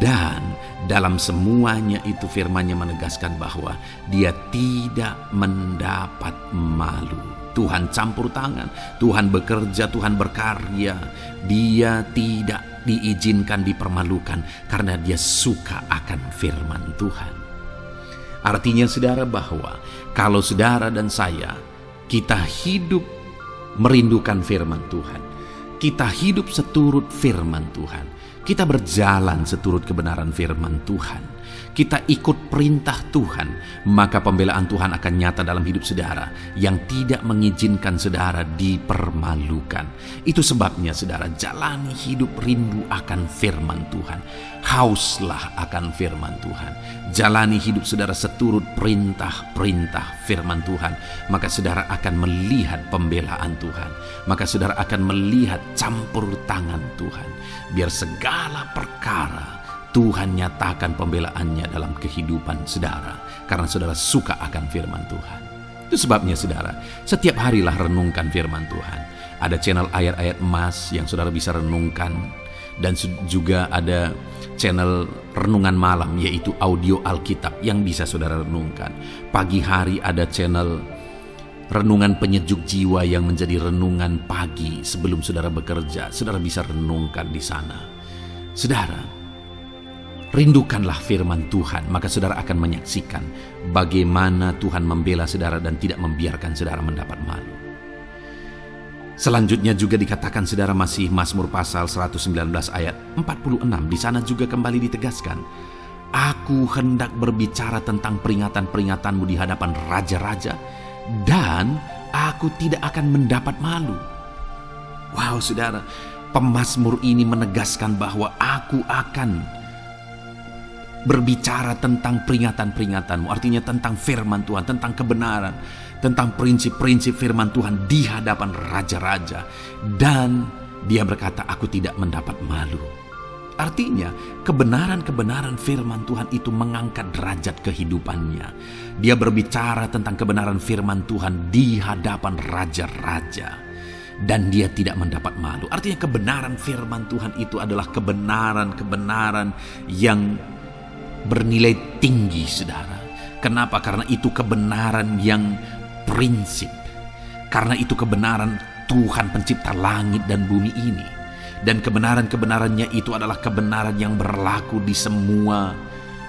Dan dalam semuanya itu firman-Nya menegaskan bahwa dia tidak mendapat malu. Tuhan campur tangan, Tuhan bekerja, Tuhan berkarya. Dia tidak diizinkan dipermalukan karena dia suka akan firman Tuhan. Artinya, saudara, bahwa kalau saudara dan saya, kita hidup merindukan firman Tuhan, kita hidup seturut firman Tuhan, kita berjalan seturut kebenaran firman Tuhan, kita ikut perintah Tuhan, maka pembelaan Tuhan akan nyata dalam hidup saudara yang tidak mengizinkan saudara dipermalukan. Itu sebabnya saudara, jalani hidup rindu akan firman Tuhan. Hauslah akan firman Tuhan. Jalani hidup saudara seturut perintah-perintah firman Tuhan, maka saudara akan melihat pembelaan Tuhan. Maka saudara akan melihat campur tangan Tuhan. Biar segala perkara Tuhan nyatakan pembelaannya dalam kehidupan saudara, karena saudara suka akan firman Tuhan. Itu sebabnya saudara, setiap harilah renungkan firman Tuhan. Ada channel ayat-ayat emas yang saudara bisa renungkan, dan juga ada channel renungan malam, yaitu audio Alkitab yang bisa saudara renungkan. Pagi hari ada channel renungan penyejuk jiwa yang menjadi renungan pagi sebelum saudara bekerja. Saudara bisa renungkan di sana. Saudara, rindukanlah firman Tuhan, maka saudara akan menyaksikan bagaimana Tuhan membela saudara dan tidak membiarkan saudara mendapat malu. Selanjutnya juga dikatakan saudara, masih Mazmur pasal 119 ayat 46. Di sana juga kembali ditegaskan, aku hendak berbicara tentang peringatan-peringatanmu di hadapan raja-raja, dan aku tidak akan mendapat malu. Wow saudara, pemazmur ini menegaskan bahwa aku akan berbicara tentang peringatan-peringatanmu, artinya tentang firman Tuhan, tentang kebenaran, tentang prinsip-prinsip firman Tuhan di hadapan raja-raja. Dan dia berkata, aku tidak mendapat malu. Artinya, kebenaran-kebenaran firman Tuhan itu mengangkat derajat kehidupannya. Dia berbicara tentang kebenaran firman Tuhan di hadapan raja-raja, dan dia tidak mendapat malu. Artinya kebenaran firman Tuhan itu adalah kebenaran-kebenaran yang bernilai tinggi saudara. Kenapa? Karena itu kebenaran yang prinsip. Karena itu kebenaran Tuhan pencipta langit dan bumi ini. Dan kebenaran-kebenarannya itu adalah kebenaran yang berlaku di semua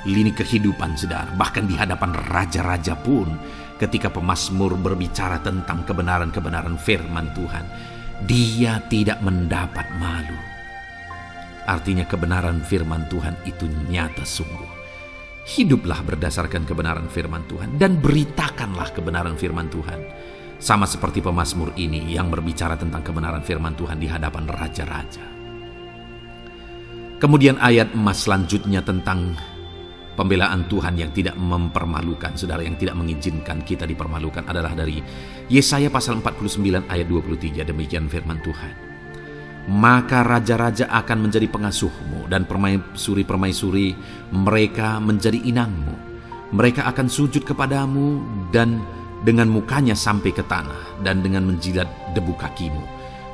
lini kehidupan saudara. Bahkan di hadapan raja-raja pun, ketika pemazmur berbicara tentang kebenaran-kebenaran firman Tuhan, dia tidak mendapat malu. Artinya kebenaran firman Tuhan itu nyata sungguh. Hiduplah berdasarkan kebenaran firman Tuhan dan beritakanlah kebenaran firman Tuhan. Sama seperti pemazmur ini yang berbicara tentang kebenaran firman Tuhan di hadapan raja-raja. Kemudian ayat emas selanjutnya tentang pembelaan Tuhan yang tidak mempermalukan, saudara, yang tidak mengizinkan kita dipermalukan adalah dari Yesaya pasal 49 ayat 23. Demikian firman Tuhan. Maka raja-raja akan menjadi pengasuhmu, dan permaisuri-permaisuri mereka menjadi inangmu. Mereka akan sujud kepadamu dan dengan mukanya sampai ke tanah, dan dengan menjilat debu kakimu.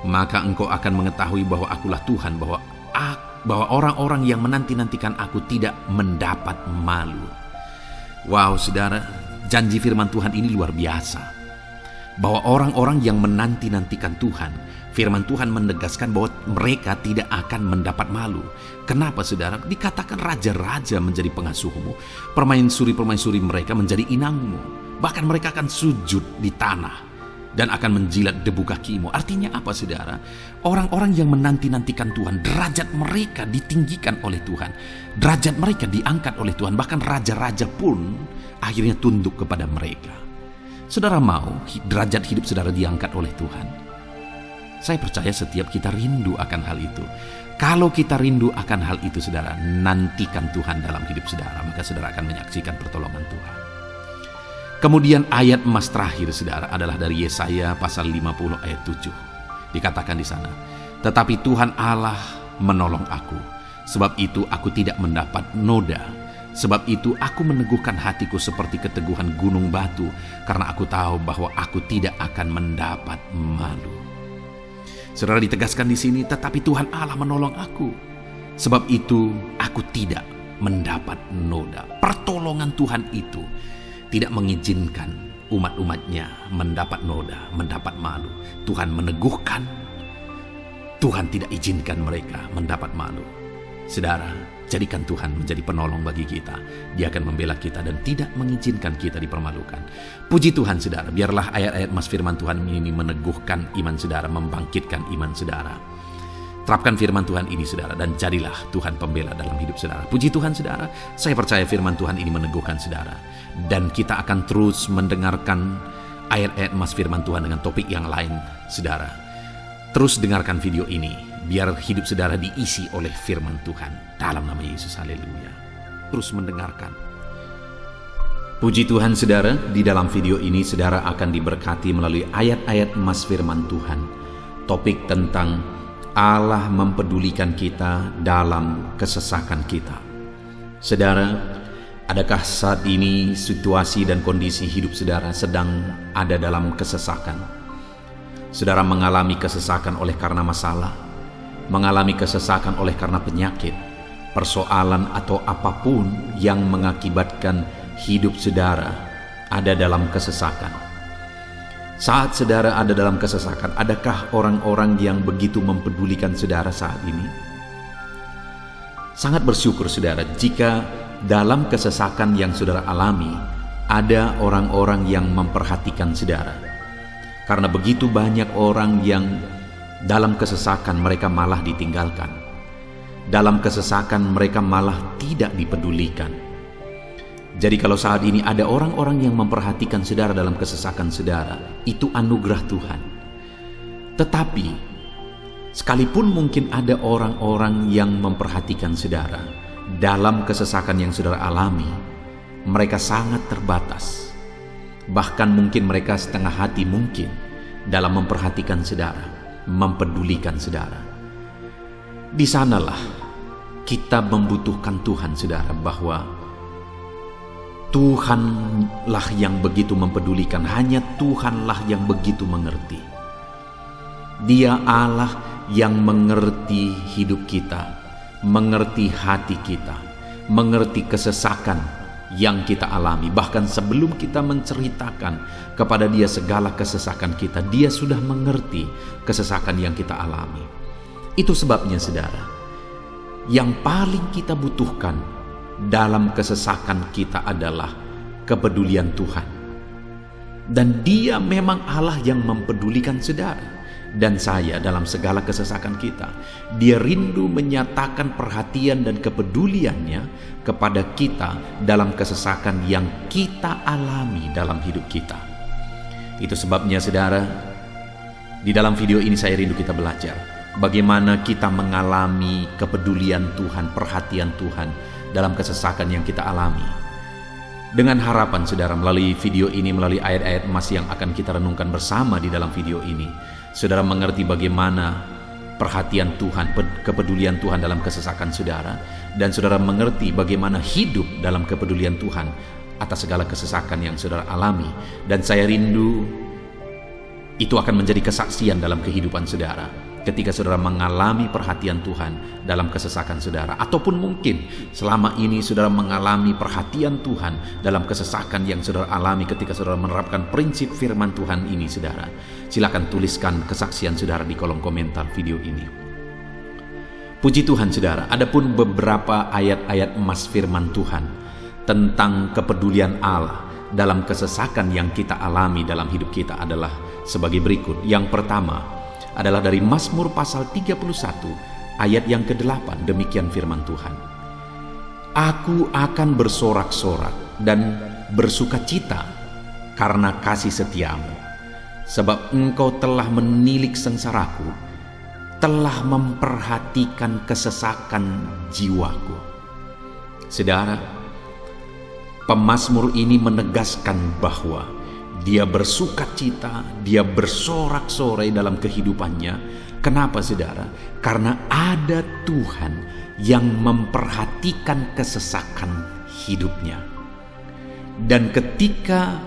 Maka engkau akan mengetahui bahwa akulah Tuhan, bahwa orang-orang yang menanti-nantikan aku tidak mendapat malu. Wow saudara, janji firman Tuhan ini luar biasa. Bahwa orang-orang yang menanti-nantikan Tuhan, firman Tuhan menegaskan bahwa mereka tidak akan mendapat malu. Kenapa saudara? Dikatakan raja-raja menjadi pengasuhmu, permaisuri-permaisuri mereka menjadi inangmu. Bahkan mereka akan sujud di tanah dan akan menjilat debu kakimu. Artinya apa saudara? Orang-orang yang menanti-nantikan Tuhan, derajat mereka ditinggikan oleh Tuhan. Derajat mereka diangkat oleh Tuhan. Bahkan raja-raja pun akhirnya tunduk kepada mereka. Saudara mau derajat hidup saudara diangkat oleh Tuhan? Saya percaya setiap kita rindu akan hal itu. Kalau kita rindu akan hal itu saudara, nantikan Tuhan dalam hidup saudara, maka saudara akan menyaksikan pertolongan Tuhan. Kemudian ayat emas terakhir saudara adalah dari Yesaya pasal 50 ayat 7. Dikatakan di sana, tetapi Tuhan Allah menolong aku, sebab itu aku tidak mendapat noda. Sebab itu aku meneguhkan hatiku seperti keteguhan gunung batu, karena aku tahu bahwa aku tidak akan mendapat malu. Saudara, ditegaskan di sini, tetapi Tuhan Allah menolong aku. Sebab itu aku tidak mendapat noda. Pertolongan Tuhan itu tidak mengizinkan umat-umatnya mendapat noda, mendapat malu. Tuhan meneguhkan, Tuhan tidak izinkan mereka mendapat malu. Saudara, jadikan Tuhan menjadi penolong bagi kita. Dia akan membela kita dan tidak mengizinkan kita dipermalukan. Puji Tuhan saudara, biarlah ayat-ayat mas firman Tuhan ini meneguhkan iman saudara, membangkitkan iman saudara. Terapkan firman Tuhan ini saudara, dan jadilah Tuhan pembela dalam hidup saudara. Puji Tuhan saudara, saya percaya firman Tuhan ini meneguhkan saudara. Dan kita akan terus mendengarkan ayat-ayat emas firman Tuhan dengan topik yang lain saudara. Terus dengarkan video ini, biar hidup saudara diisi oleh firman Tuhan. Dalam nama Yesus, haleluya. Terus mendengarkan. Puji Tuhan saudara, di dalam video ini saudara akan diberkati melalui ayat-ayat emas firman Tuhan. Topik tentang Allah mempedulikan kita dalam kesesakan kita. Saudara, adakah saat ini situasi dan kondisi hidup saudara sedang ada dalam kesesakan? Saudara mengalami kesesakan oleh karena masalah, mengalami kesesakan oleh karena penyakit, persoalan atau apapun yang mengakibatkan hidup saudara ada dalam kesesakan. Saat saudara ada dalam kesesakan, adakah orang-orang yang begitu mempedulikan saudara saat ini? Sangat bersyukur saudara jika dalam kesesakan yang saudara alami, ada orang-orang yang memperhatikan saudara. Karena begitu banyak orang yang dalam kesesakan mereka malah ditinggalkan. Dalam kesesakan mereka malah tidak dipedulikan. Jadi kalau saat ini ada orang-orang yang memperhatikan saudara dalam kesesakan saudara, itu anugerah Tuhan. Tetapi, sekalipun mungkin ada orang-orang yang memperhatikan saudara dalam kesesakan yang saudara alami, mereka sangat terbatas. Bahkan mungkin mereka setengah hati mungkin dalam memperhatikan saudara, mempedulikan saudara. Di sanalah kita membutuhkan Tuhan saudara, bahwa Tuhanlah yang begitu mempedulikan, hanya Tuhanlah yang begitu mengerti. Dia Allah yang mengerti hidup kita, mengerti hati kita, mengerti kesesakan yang kita alami. Bahkan sebelum kita menceritakan kepada Dia segala kesesakan kita, Dia sudah mengerti kesesakan yang kita alami. Itu sebabnya saudara, yang paling kita butuhkan dalam kesesakan kita adalah kepedulian Tuhan. Dan Dia memang Allah yang mempedulikan saudara dan saya dalam segala kesesakan kita. Dia rindu menyatakan perhatian dan kepeduliannya kepada kita dalam kesesakan yang kita alami dalam hidup kita. Itu sebabnya saudara, di dalam video ini saya rindu kita belajar bagaimana kita mengalami kepedulian Tuhan, perhatian Tuhan dalam kesesakan yang kita alami. Dengan harapan saudara, melalui video ini, melalui ayat-ayat emas yang akan kita renungkan bersama di dalam video ini, saudara mengerti bagaimana perhatian Tuhan, kepedulian Tuhan dalam kesesakan saudara, dan saudara mengerti bagaimana hidup dalam kepedulian Tuhan atas segala kesesakan yang saudara alami. Dan saya rindu itu akan menjadi kesaksian dalam kehidupan saudara ketika saudara mengalami perhatian Tuhan dalam kesesakan saudara, ataupun mungkin selama ini saudara mengalami perhatian Tuhan dalam kesesakan yang saudara alami ketika saudara menerapkan prinsip firman Tuhan ini saudara. Silakan tuliskan kesaksian saudara di kolom komentar video ini. Puji Tuhan saudara, adapun beberapa ayat-ayat emas firman Tuhan tentang kepedulian Allah dalam kesesakan yang kita alami dalam hidup kita adalah sebagai berikut. Yang pertama adalah dari Mazmur pasal 31 ayat yang ke-8. Demikian firman Tuhan. Aku akan bersorak-sorak dan bersukacita karena kasih setiamu, sebab engkau telah menilik sengsaraku, telah memperhatikan kesesakan jiwaku. Saudara, pemazmur ini menegaskan bahwa dia bersukacita, dia bersorak-sorai dalam kehidupannya. Kenapa saudara? Karena ada Tuhan yang memperhatikan kesesakan hidupnya. Dan ketika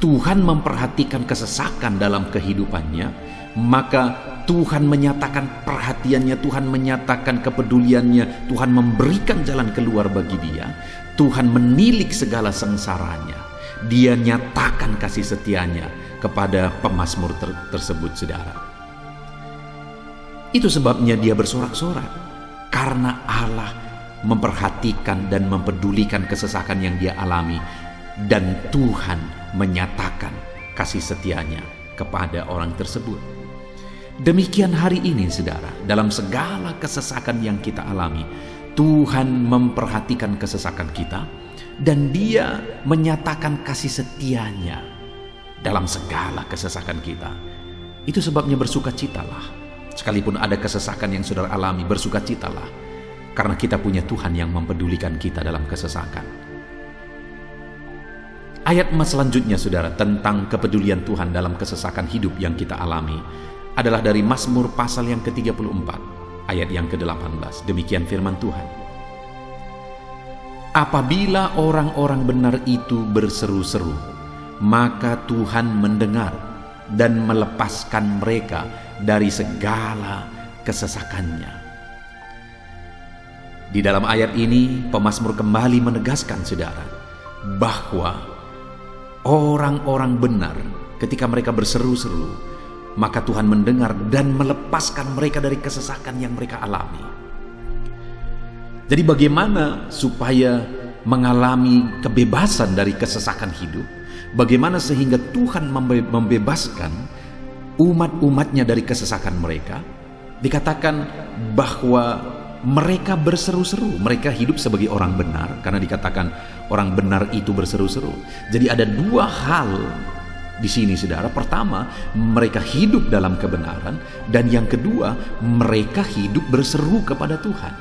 Tuhan memperhatikan kesesakan dalam kehidupannya, maka Tuhan menyatakan perhatiannya, Tuhan menyatakan kepeduliannya, Tuhan memberikan jalan keluar bagi dia, Tuhan menilik segala sengsaranya. Dia nyatakan kasih setianya kepada pemazmur tersebut saudara. Itu sebabnya dia bersorak-sorak, karena Allah memperhatikan dan mempedulikan kesesakan yang dia alami, dan Tuhan menyatakan kasih setianya kepada orang tersebut. Demikian hari ini, saudara, dalam segala kesesakan yang kita alami, Tuhan memperhatikan kesesakan kita dan Dia menyatakan kasih setianya dalam segala kesesakan kita. Itu sebabnya bersukacitalah. Sekalipun ada kesesakan yang saudara alami, bersukacitalah, karena kita punya Tuhan yang mempedulikan kita dalam kesesakan. Ayat selanjutnya, saudara, tentang kepedulian Tuhan dalam kesesakan hidup yang kita alami adalah dari Mazmur pasal yang ke-34, ayat yang ke-18. Demikian firman Tuhan. Apabila orang-orang benar itu berseru-seru, maka Tuhan mendengar dan melepaskan mereka dari segala kesesakannya. Di dalam ayat ini, pemazmur kembali menegaskan, saudara, bahwa orang-orang benar ketika mereka berseru-seru, maka Tuhan mendengar dan melepaskan mereka dari kesesakan yang mereka alami. Jadi bagaimana supaya mengalami kebebasan dari kesesakan hidup? Bagaimana sehingga Tuhan membebaskan umat-umatnya dari kesesakan mereka? Dikatakan bahwa mereka berseru-seru, mereka hidup sebagai orang benar, karena dikatakan orang benar itu berseru-seru. Jadi ada dua hal di sini, saudara. Pertama, mereka hidup dalam kebenaran, dan yang kedua, mereka hidup berseru kepada Tuhan.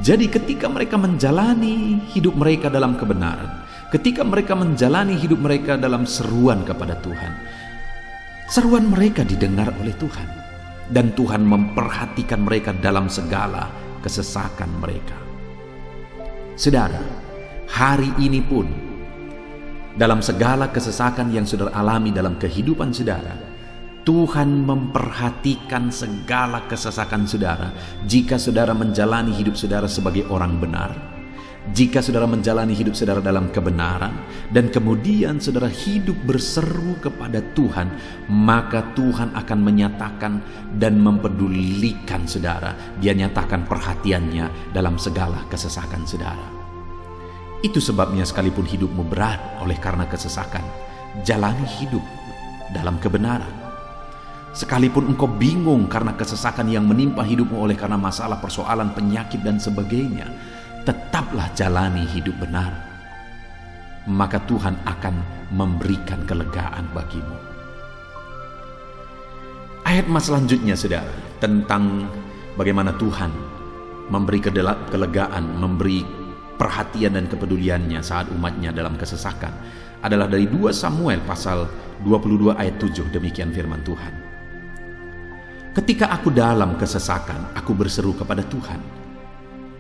Jadi ketika mereka menjalani hidup mereka dalam kebenaran, ketika mereka menjalani hidup mereka dalam seruan kepada Tuhan, seruan mereka didengar oleh Tuhan, dan Tuhan memperhatikan mereka dalam segala kesesakan mereka. Saudara, hari ini pun dalam segala kesesakan yang saudara alami dalam kehidupan saudara, Tuhan memperhatikan segala kesesakan saudara. Jika saudara menjalani hidup saudara sebagai orang benar, jika saudara menjalani hidup saudara dalam kebenaran, dan kemudian saudara hidup berseru kepada Tuhan, maka Tuhan akan menyatakan dan mempedulikan saudara. Dia nyatakan perhatiannya dalam segala kesesakan saudara. Itu sebabnya sekalipun hidupmu berat oleh karena kesesakan, jalani hidup dalam kebenaran. Sekalipun engkau bingung karena kesesakan yang menimpa hidupmu oleh karena masalah, persoalan, penyakit dan sebagainya, tetaplah jalani hidup benar, maka Tuhan akan memberikan kelegaan bagimu. Ayat selanjutnya, saudara, tentang bagaimana Tuhan memberi kelegaan, memberi perhatian dan kepeduliannya saat umatnya dalam kesesakan, adalah dari 2 Samuel pasal 22 ayat 7. Demikian firman Tuhan. Ketika aku dalam kesesakan, aku berseru kepada Tuhan.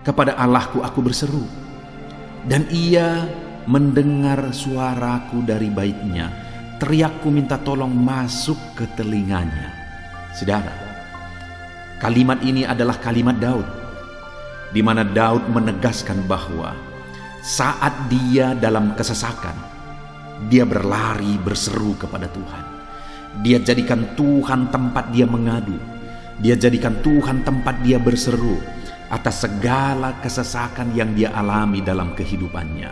Kepada Allahku aku berseru, dan Ia mendengar suaraku dari baitnya. Teriakku minta tolong masuk ke telinganya. Saudara, kalimat ini adalah kalimat Daud, di mana Daud menegaskan bahwa saat dia dalam kesesakan, dia berlari berseru kepada Tuhan. Dia jadikan Tuhan tempat dia mengadu. Dia jadikan Tuhan tempat dia berseru atas segala kesesakan yang dia alami dalam kehidupannya.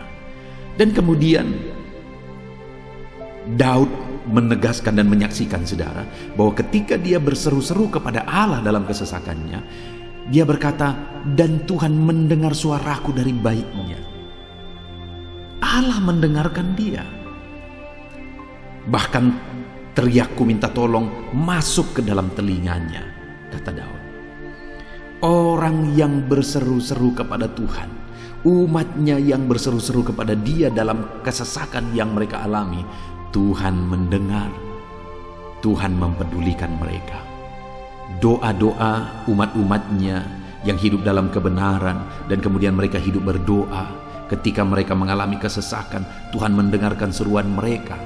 Dan kemudian Daud menegaskan dan menyaksikan, saudara, bahwa ketika dia berseru-seru kepada Allah dalam kesesakannya, dia berkata, dan Tuhan mendengar suaraku dari baitnya. Allah mendengarkan dia. Bahkan teriakku minta tolong masuk ke dalam telinganya, kata Daud. Orang yang berseru-seru kepada Tuhan, umatnya yang berseru-seru kepada dia dalam kesesakan yang mereka alami, Tuhan mendengar, Tuhan mempedulikan mereka. Doa-doa umat-umatnya yang hidup dalam kebenaran, dan kemudian mereka hidup berdoa ketika mereka mengalami kesesakan, Tuhan mendengarkan seruan mereka,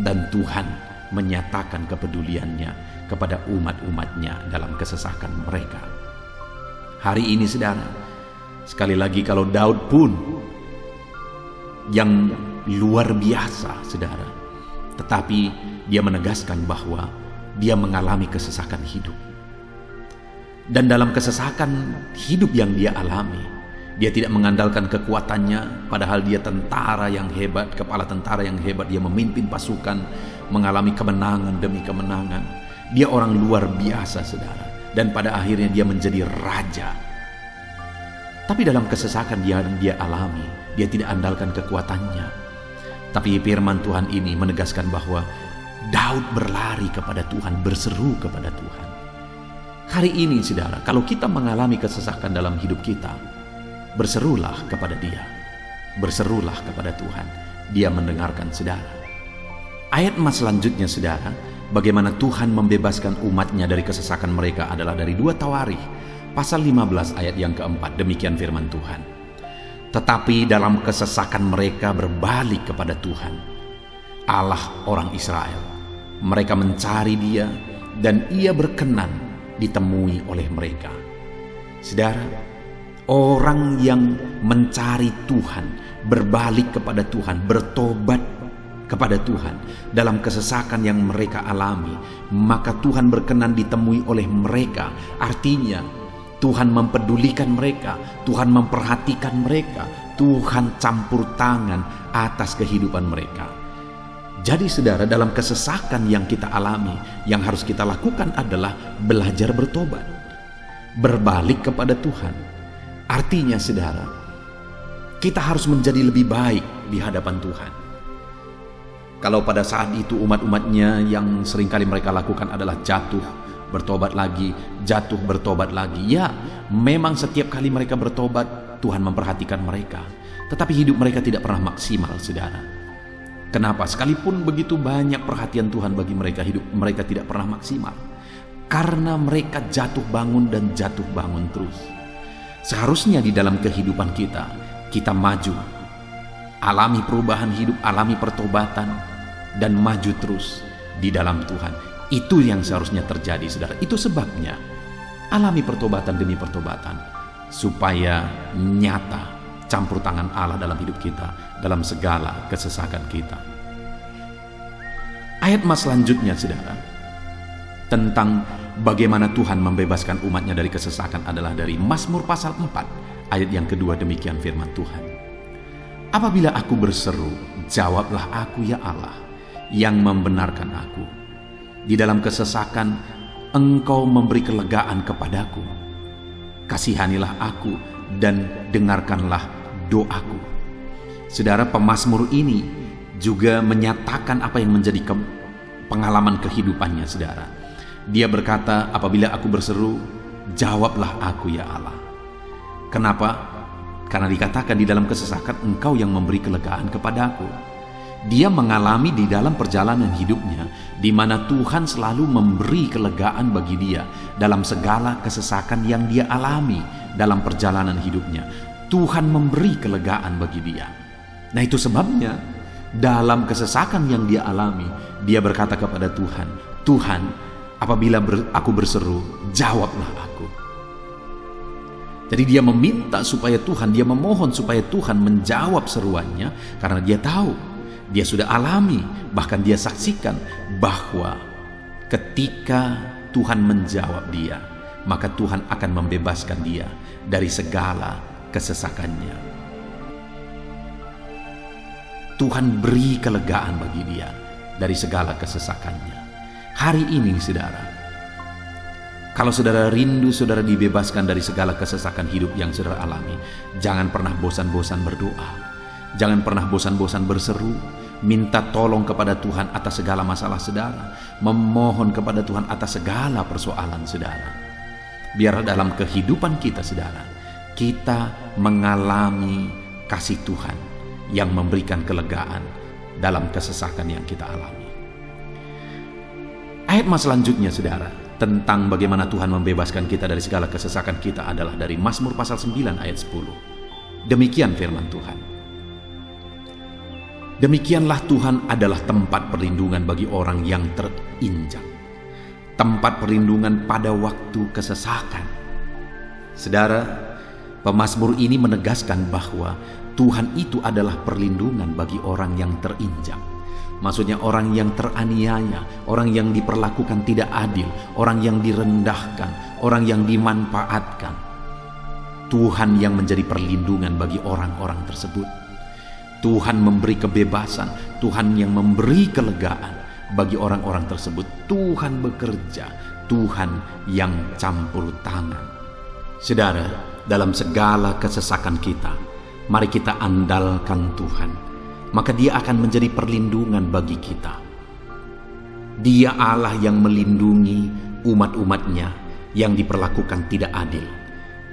dan Tuhan menyatakan kepeduliannya kepada umat-umatnya dalam kesesakan mereka. Hari ini, saudara, sekali lagi, kalau Daud pun yang luar biasa, saudara, tetapi dia menegaskan bahwa dia mengalami kesesakan hidup. Dan dalam kesesakan hidup yang dia alami, dia tidak mengandalkan kekuatannya, padahal dia tentara yang hebat, kepala tentara yang hebat. Dia memimpin pasukan, mengalami kemenangan demi kemenangan. Dia orang luar biasa, saudara. Dan pada akhirnya dia menjadi raja. Tapi dalam kesesakan yang dia alami, dia tidak andalkan kekuatannya. Tapi firman Tuhan ini menegaskan bahwa Daud berlari kepada Tuhan, berseru kepada Tuhan. Hari ini, saudara, kalau kita mengalami kesesakan dalam hidup kita, berserulah kepada Dia. Berserulah kepada Tuhan. Dia mendengarkan saudara. Ayat emas selanjutnya, saudara, bagaimana Tuhan membebaskan umatnya dari kesesakan mereka adalah dari 2 Tawarikh pasal 15 ayat yang keempat. Demikian firman Tuhan. Tetapi dalam kesesakan mereka berbalik kepada Tuhan, Allah orang Israel. Mereka mencari Dia dan Ia berkenan ditemui oleh mereka. Saudara, orang yang mencari Tuhan, berbalik kepada Tuhan, bertobat kepada Tuhan dalam kesesakan yang mereka alami, maka Tuhan berkenan ditemui oleh mereka. Artinya Tuhan mempedulikan mereka, Tuhan memperhatikan mereka, Tuhan campur tangan atas kehidupan mereka. Jadi saudara, dalam kesesakan yang kita alami, yang harus kita lakukan adalah belajar bertobat, berbalik kepada Tuhan. Artinya saudara, kita harus menjadi lebih baik di hadapan Tuhan. Kalau pada saat itu umat-umatnya yang seringkali mereka lakukan adalah jatuh, bertobat lagi, jatuh, bertobat lagi. Ya, memang setiap kali mereka bertobat, Tuhan memperhatikan mereka. Tetapi hidup mereka tidak pernah maksimal, saudara. Kenapa? Sekalipun begitu banyak perhatian Tuhan bagi mereka, hidup mereka tidak pernah maksimal. Karena mereka jatuh bangun dan jatuh bangun terus. Seharusnya di dalam kehidupan kita, kita maju, alami perubahan hidup, alami pertobatan, dan maju terus di dalam Tuhan. Itu yang seharusnya terjadi, saudara. Itu sebabnya alami pertobatan demi pertobatan, supaya nyata campur tangan Allah dalam hidup kita, dalam segala kesesakan kita. Ayat emas selanjutnya, saudara, tentang bagaimana Tuhan membebaskan umatnya dari kesesakan adalah dari Mazmur pasal 4 ayat yang kedua. Demikian firman Tuhan. Apabila aku berseru, jawablah aku ya Allah, yang membenarkan aku. Di dalam kesesakan, Engkau memberi kelegaan kepadaku. Kasihanilah aku dan dengarkanlah doaku. Saudara, pemazmur ini juga menyatakan apa yang menjadi pengalaman kehidupannya, saudara. Dia berkata, apabila aku berseru, jawablah aku ya Allah. Kenapa? Karena dikatakan di dalam kesesakan Engkau yang memberi kelegaan kepadaku. Dia mengalami di dalam perjalanan hidupnya, di mana Tuhan selalu memberi kelegaan bagi dia dalam segala kesesakan yang dia alami dalam perjalanan hidupnya. Tuhan memberi kelegaan bagi dia. Nah, itu sebabnya dalam kesesakan yang dia alami, dia berkata kepada Tuhan, Tuhan, apabila aku berseru, jawablah aku. Jadi dia meminta supaya Tuhan, dia memohon supaya Tuhan menjawab seruannya, karena dia tahu, dia sudah alami, bahkan dia saksikan bahwa ketika Tuhan menjawab dia, maka Tuhan akan membebaskan dia dari segala kesesakannya. Tuhan beri kelegaan bagi dia dari segala kesesakannya. Hari ini, saudara, kalau saudara rindu saudara dibebaskan dari segala kesesakan hidup yang saudara alami, jangan pernah bosan-bosan berdoa. Jangan pernah bosan-bosan berseru, minta tolong kepada Tuhan atas segala masalah saudara, memohon kepada Tuhan atas segala persoalan saudara. Biar dalam kehidupan kita, saudara, kita mengalami kasih Tuhan yang memberikan kelegaan dalam kesesakan yang kita alami. Ayat mas selanjutnya, saudara, tentang bagaimana Tuhan membebaskan kita dari segala kesesakan kita adalah dari Mazmur pasal 9 ayat 10. Demikian firman Tuhan. Demikianlah Tuhan adalah tempat perlindungan bagi orang yang terinjak, tempat perlindungan pada waktu kesesakan. Saudara, pemazmur ini menegaskan bahwa Tuhan itu adalah perlindungan bagi orang yang terinjak. Maksudnya orang yang teraniaya, orang yang diperlakukan tidak adil, orang yang direndahkan, orang yang dimanfaatkan. Tuhan yang menjadi perlindungan bagi orang-orang tersebut. Tuhan memberi kebebasan, Tuhan yang memberi kelegaan bagi orang-orang tersebut. Tuhan bekerja, Tuhan yang campur tangan. Saudara, dalam segala kesesakan kita, mari kita andalkan Tuhan, maka Dia akan menjadi perlindungan bagi kita. Dia Allah yang melindungi umat-umatnya yang diperlakukan tidak adil.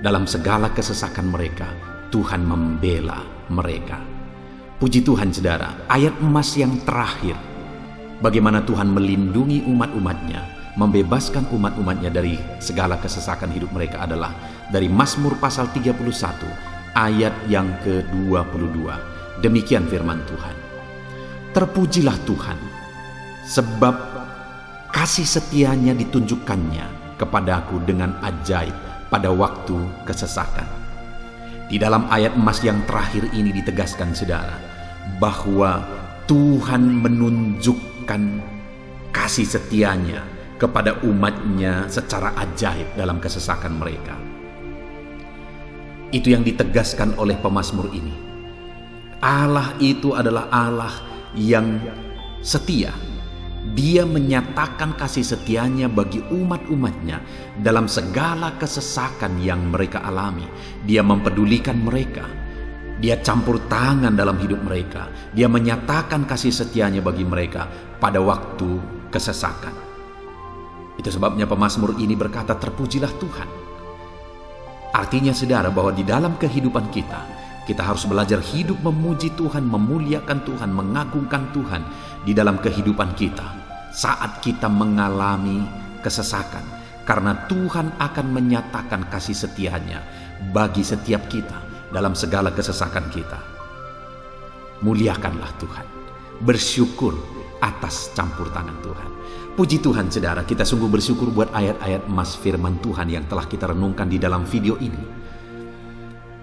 Dalam segala kesesakan mereka, Tuhan membela mereka. Puji Tuhan saudara, ayat emas yang terakhir, bagaimana Tuhan melindungi umat-umatnya, membebaskan umat-umatnya dari segala kesesakan hidup mereka adalah dari Mazmur pasal 31 ayat yang ke-22. Demikian firman Tuhan. Terpujilah Tuhan, sebab kasih setianya ditunjukkannya kepadaku dengan ajaib pada waktu kesesakan. Di dalam ayat emas yang terakhir ini ditegaskan saudara, bahwa Tuhan menunjukkan kasih setianya kepada umatnya secara ajaib dalam kesesakan mereka. Itu yang ditegaskan oleh pemazmur ini. Allah itu adalah Allah yang setia. Dia menyatakan kasih setianya bagi umat-umatnya dalam segala kesesakan yang mereka alami. Dia mempedulikan mereka. Dia campur tangan dalam hidup mereka. Dia menyatakan kasih setianya bagi mereka pada waktu kesesakan. Itu sebabnya pemazmur ini berkata, terpujilah Tuhan. Artinya saudara, bahwa di dalam kehidupan kita harus belajar hidup memuji Tuhan, memuliakan Tuhan, mengagungkan Tuhan di dalam kehidupan kita saat kita mengalami kesesakan, karena Tuhan akan menyatakan kasih setianya bagi setiap kita dalam segala kesesakan kita. Muliakanlah Tuhan, bersyukur atas campur tangan Tuhan. Puji Tuhan saudara, kita sungguh bersyukur buat ayat-ayat emas firman Tuhan yang telah kita renungkan di dalam video ini,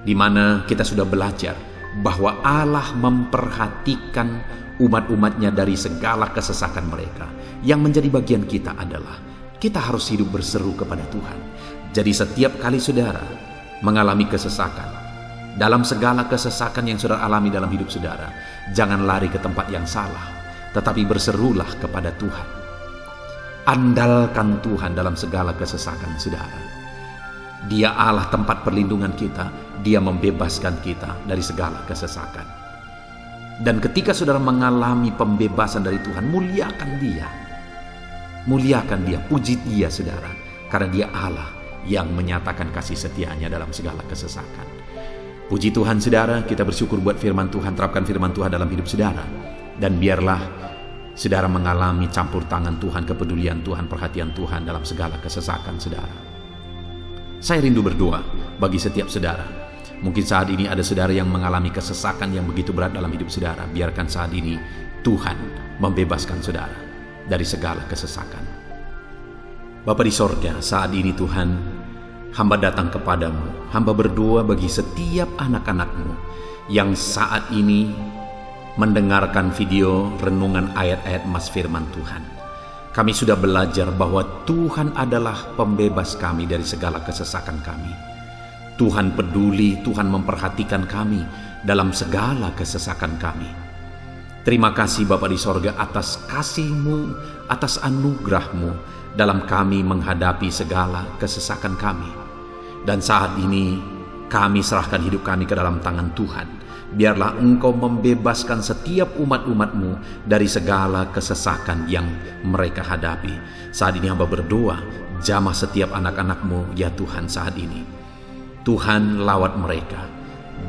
di mana kita sudah belajar bahwa Allah memperhatikan umat-umatnya dari segala kesesakan mereka. Yang menjadi bagian kita adalah kita harus hidup berseru kepada Tuhan. Jadi setiap kali saudara mengalami kesesakan, dalam segala kesesakan yang saudara alami dalam hidup saudara, jangan lari ke tempat yang salah, tetapi berserulah kepada Tuhan. Andalkan Tuhan dalam segala kesesakan saudara. Dia Allah tempat perlindungan kita. Dia membebaskan kita dari segala kesesakan. Dan ketika saudara mengalami pembebasan dari Tuhan, muliakan Dia. Muliakan Dia, puji Dia saudara. Karena Dia Allah yang menyatakan kasih setianya dalam segala kesesakan. Puji Tuhan saudara, kita bersyukur buat firman Tuhan. Terapkan firman Tuhan dalam hidup saudara. Dan biarlah saudara mengalami campur tangan Tuhan, kepedulian Tuhan, perhatian Tuhan dalam segala kesesakan saudara. Saya rindu berdoa bagi setiap saudara. Mungkin saat ini ada saudara yang mengalami kesesakan yang begitu berat dalam hidup saudara. Biarkan saat ini Tuhan membebaskan saudara dari segala kesesakan. Bapa di sorga, saat ini Tuhan, hamba datang kepadamu. Hamba berdoa bagi setiap anak-anak-Mu yang saat ini mendengarkan video renungan ayat-ayat emas firman Tuhan. Kami sudah belajar bahwa Tuhan adalah pembebas kami dari segala kesesakan kami. Tuhan peduli, Tuhan memperhatikan kami dalam segala kesesakan kami. Terima kasih Bapa di sorga atas kasih-Mu, atas anugerah-Mu dalam kami menghadapi segala kesesakan kami. Dan saat ini kami serahkan hidup kami ke dalam tangan Tuhan. Biarlah Engkau membebaskan setiap umat-umat-Mu dari segala kesesakan yang mereka hadapi. Saat ini hamba berdoa, jamah setiap anak-anak-Mu ya Tuhan saat ini. Tuhan lawat mereka,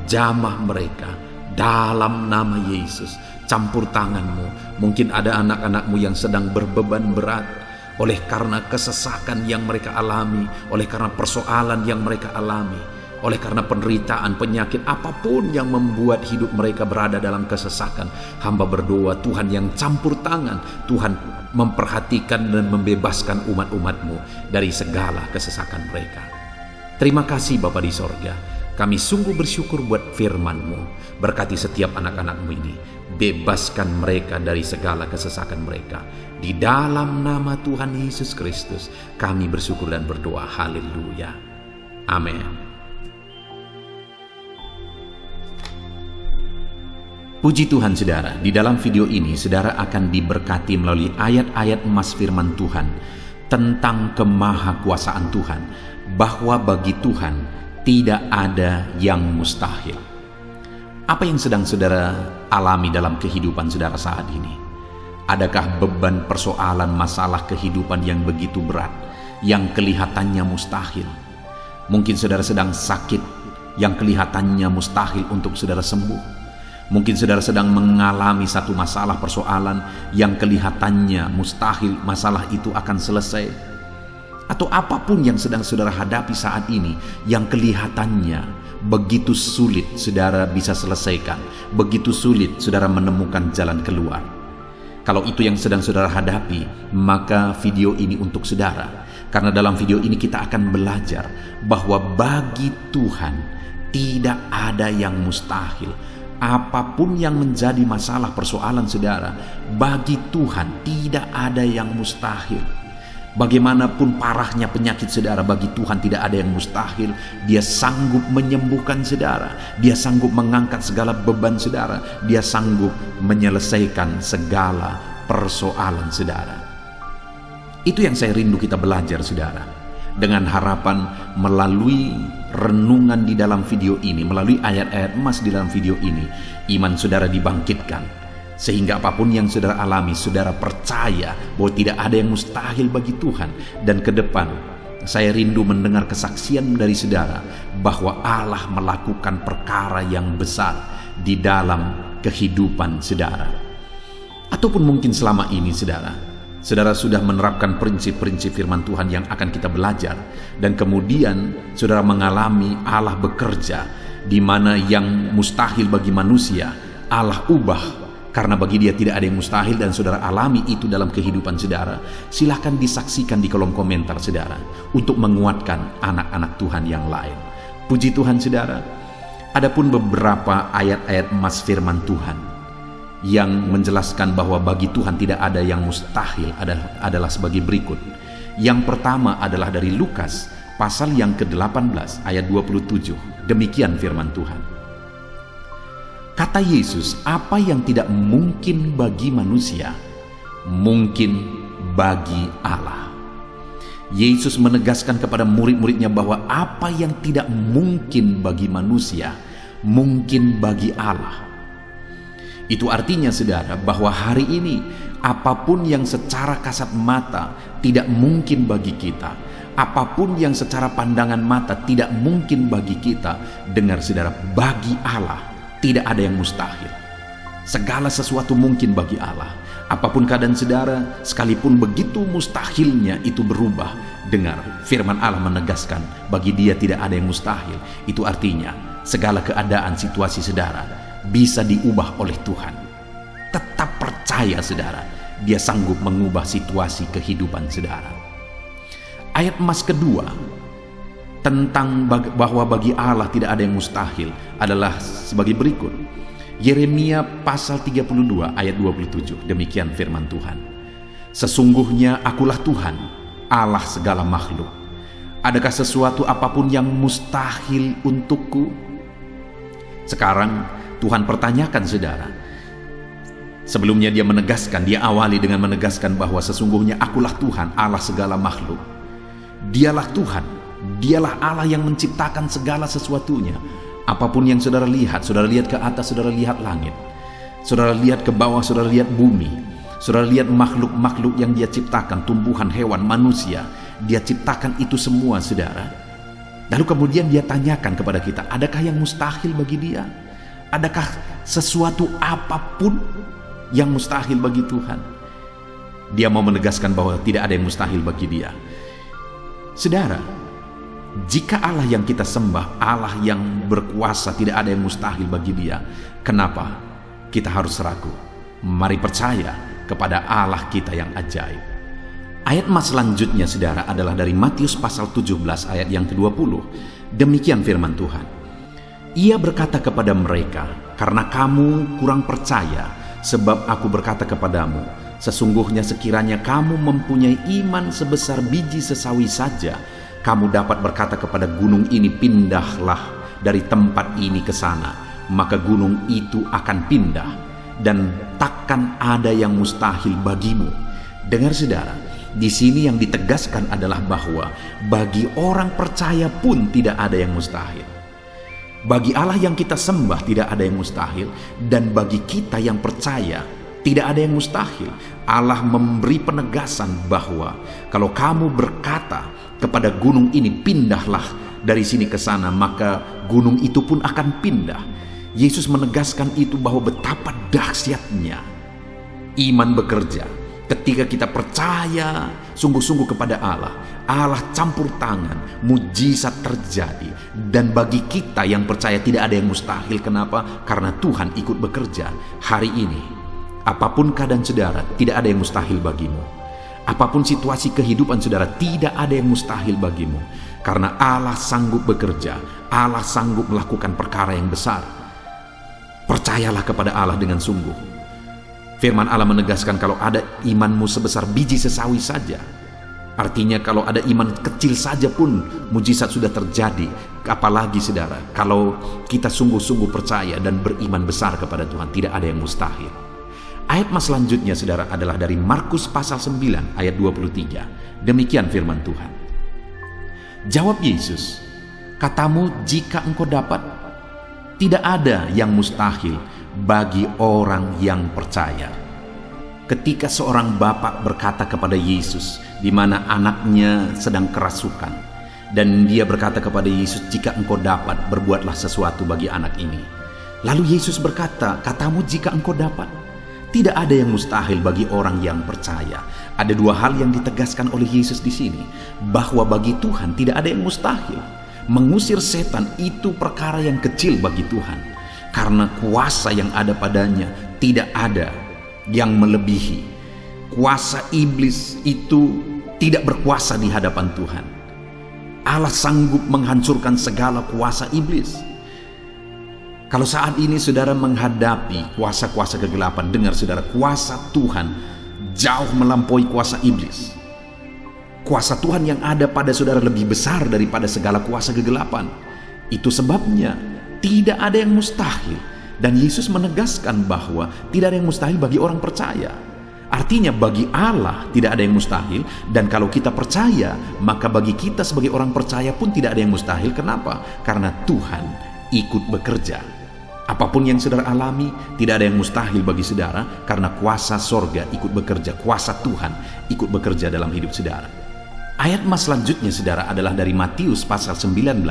jamah mereka dalam nama Yesus. Campur tangan-Mu. Mungkin ada anak-anak-Mu yang sedang berbeban berat oleh karena kesesakan yang mereka alami, oleh karena persoalan yang mereka alami, oleh karena penderitaan, penyakit, apapun yang membuat hidup mereka berada dalam kesesakan. Hamba berdoa Tuhan yang campur tangan, Tuhan memperhatikan dan membebaskan umat-umat-Mu dari segala kesesakan mereka. Terima kasih Bapa di sorga. Kami sungguh bersyukur buat firman-Mu. Berkati setiap anak-anak-Mu ini. Bebaskan mereka dari segala kesesakan mereka. Di dalam nama Tuhan Yesus Kristus kami bersyukur dan berdoa. Haleluya. Amin. Puji Tuhan saudara, di dalam video ini saudara akan diberkati melalui ayat-ayat emas firman Tuhan tentang kemahakuasaan Tuhan, bahwa bagi Tuhan tidak ada yang mustahil. Apa yang sedang saudara alami dalam kehidupan saudara saat ini? Adakah beban persoalan masalah kehidupan yang begitu berat, yang kelihatannya mustahil? Mungkin saudara sedang sakit yang kelihatannya mustahil untuk saudara sembuh. Mungkin saudara sedang mengalami satu masalah persoalan yang kelihatannya mustahil masalah itu akan selesai. Atau apapun yang sedang saudara hadapi saat ini yang kelihatannya begitu sulit saudara bisa selesaikan, begitu sulit saudara menemukan jalan keluar. Kalau itu yang sedang saudara hadapi, maka video ini untuk saudara. Karena dalam video ini kita akan belajar bahwa bagi Tuhan tidak ada yang mustahil. Apapun yang menjadi masalah persoalan saudara, bagi Tuhan tidak ada yang mustahil. Bagaimanapun parahnya penyakit saudara, bagi Tuhan tidak ada yang mustahil. Dia sanggup menyembuhkan saudara, Dia sanggup mengangkat segala beban saudara, Dia sanggup menyelesaikan segala persoalan saudara. Itu yang saya rindu kita belajar saudara, dengan harapan melalui renungan di dalam video ini, melalui ayat-ayat emas di dalam video ini, iman saudara dibangkitkan, sehingga apapun yang saudara alami, saudara percaya bahwa tidak ada yang mustahil bagi Tuhan. Dan ke depan saya rindu mendengar kesaksian dari saudara bahwa Allah melakukan perkara yang besar di dalam kehidupan saudara. Ataupun mungkin selama ini saudara sudah menerapkan prinsip-prinsip firman Tuhan yang akan kita belajar, dan kemudian saudara mengalami Allah bekerja di mana yang mustahil bagi manusia Allah ubah, karena bagi Dia tidak ada yang mustahil, dan saudara alami itu dalam kehidupan saudara. Silahkan disaksikan di kolom komentar saudara untuk menguatkan anak-anak Tuhan yang lain. Puji Tuhan saudara. Adapun beberapa ayat-ayat emas firman Tuhan yang menjelaskan bahwa bagi Tuhan tidak ada yang mustahil adalah sebagai berikut. Yang pertama adalah dari Lukas pasal yang ke-18 ayat 27. Demikian firman Tuhan. Kata Yesus, apa yang tidak mungkin bagi manusia, mungkin bagi Allah. Yesus menegaskan kepada murid-muridnya bahwa apa yang tidak mungkin bagi manusia, mungkin bagi Allah. Itu artinya saudara bahwa hari ini apapun yang secara kasat mata tidak mungkin bagi kita, apapun yang secara pandangan mata tidak mungkin bagi kita, dengar saudara, bagi Allah tidak ada yang mustahil. Segala sesuatu mungkin bagi Allah. Apapun keadaan saudara, sekalipun begitu mustahilnya itu berubah, dengar firman Allah menegaskan bagi Dia tidak ada yang mustahil. Itu artinya segala keadaan situasi saudara bisa diubah oleh Tuhan. Tetap percaya saudara, Dia sanggup mengubah situasi kehidupan saudara. Ayat emas kedua tentang bahwa bagi Allah tidak ada yang mustahil adalah sebagai berikut. Yeremia pasal 32 ayat 27. Demikian firman Tuhan. Sesungguhnya akulah Tuhan, Allah segala makhluk. Adakah sesuatu apapun yang mustahil untukku? Sekarang Tuhan pertanyakan saudara. Sebelumnya Dia menegaskan, Dia awali dengan menegaskan bahwa sesungguhnya akulah Tuhan, Allah segala makhluk. Dialah Tuhan, Dialah Allah yang menciptakan segala sesuatunya. Apapun yang saudara lihat ke atas, saudara lihat langit, saudara lihat ke bawah, saudara lihat bumi, saudara lihat makhluk-makhluk yang Dia ciptakan, tumbuhan, hewan, manusia, Dia ciptakan itu semua saudara. Lalu kemudian Dia tanyakan kepada kita, adakah yang mustahil bagi Dia? Adakah sesuatu apapun yang mustahil bagi Tuhan? Dia mau menegaskan bahwa tidak ada yang mustahil bagi Dia. Saudara, jika Allah yang kita sembah, Allah yang berkuasa, tidak ada yang mustahil bagi Dia, kenapa kita harus ragu? Mari percaya kepada Allah kita yang ajaib. Ayat emas selanjutnya saudara adalah dari Matius pasal 17 ayat yang ke-20. Demikian firman Tuhan. Ia berkata kepada mereka, karena kamu kurang percaya, sebab aku berkata kepadamu, sesungguhnya sekiranya kamu mempunyai iman sebesar biji sesawi saja, kamu dapat berkata kepada gunung ini, pindahlah dari tempat ini ke sana, maka gunung itu akan pindah, dan takkan ada yang mustahil bagimu. Dengar saudara, di sini yang ditegaskan adalah bahwa bagi orang percaya pun tidak ada yang mustahil. Bagi Allah yang kita sembah tidak ada yang mustahil, dan bagi kita yang percaya tidak ada yang mustahil. Allah memberi penegasan bahwa kalau kamu berkata kepada gunung ini, pindahlah dari sini ke sana, maka gunung itu pun akan pindah. Yesus menegaskan itu bahwa betapa dahsyatnya iman bekerja. Ketika kita percaya sungguh-sungguh kepada Allah, Allah campur tangan, mujizat terjadi. Dan bagi kita yang percaya tidak ada yang mustahil. Kenapa? Karena Tuhan ikut bekerja. Hari ini, apapun keadaan saudara, tidak ada yang mustahil bagimu. Apapun situasi kehidupan saudara, tidak ada yang mustahil bagimu. Karena Allah sanggup bekerja, Allah sanggup melakukan perkara yang besar. Percayalah kepada Allah dengan sungguh. Firman Allah menegaskan kalau ada imanmu sebesar biji sesawi saja. Artinya kalau ada iman kecil saja pun mujizat sudah terjadi. Apalagi saudara, kalau kita sungguh-sungguh percaya dan beriman besar kepada Tuhan, tidak ada yang mustahil. Ayat selanjutnya saudara adalah dari Markus pasal 9 ayat 23. Demikian firman Tuhan. Jawab Yesus, katamu jika engkau dapat, tidak ada yang mustahil bagi orang yang percaya. Ketika seorang bapak berkata kepada Yesus, di mana anaknya sedang kerasukan, dan dia berkata kepada Yesus, jika engkau dapat, berbuatlah sesuatu bagi anak ini. Lalu Yesus berkata, katamu jika engkau dapat. Tidak ada yang mustahil bagi orang yang percaya. Ada dua hal yang ditegaskan oleh Yesus di sini, bahwa bagi Tuhan tidak ada yang mustahil. Mengusir setan itu perkara yang kecil bagi Tuhan. Karena kuasa yang ada padanya tidak ada yang melebihi. Kuasa iblis itu tidak berkuasa di hadapan Tuhan. Allah sanggup menghancurkan segala kuasa iblis. Kalau saat ini saudara menghadapi kuasa-kuasa kegelapan, dengar saudara, kuasa Tuhan jauh melampaui kuasa iblis. Kuasa Tuhan yang ada pada saudara lebih besar daripada segala kuasa kegelapan. Itu sebabnya tidak ada yang mustahil. Dan Yesus menegaskan bahwa tidak ada yang mustahil bagi orang percaya. Artinya bagi Allah tidak ada yang mustahil. Dan kalau kita percaya, maka bagi kita sebagai orang percaya pun tidak ada yang mustahil. Kenapa? Karena Tuhan ikut bekerja. Apapun yang saudara alami, tidak ada yang mustahil bagi saudara. Karena kuasa sorga ikut bekerja. Kuasa Tuhan ikut bekerja dalam hidup saudara. Ayat selanjutnya saudara adalah dari Matius pasal 19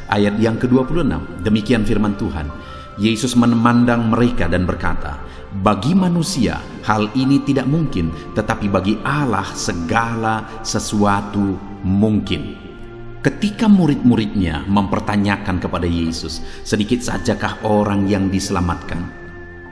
ayat yang ke-26. Demikian firman Tuhan. Yesus memandang mereka dan berkata, bagi manusia hal ini tidak mungkin, tetapi bagi Allah segala sesuatu mungkin. Ketika murid-muridnya mempertanyakan kepada Yesus, sedikit sajakah orang yang diselamatkan?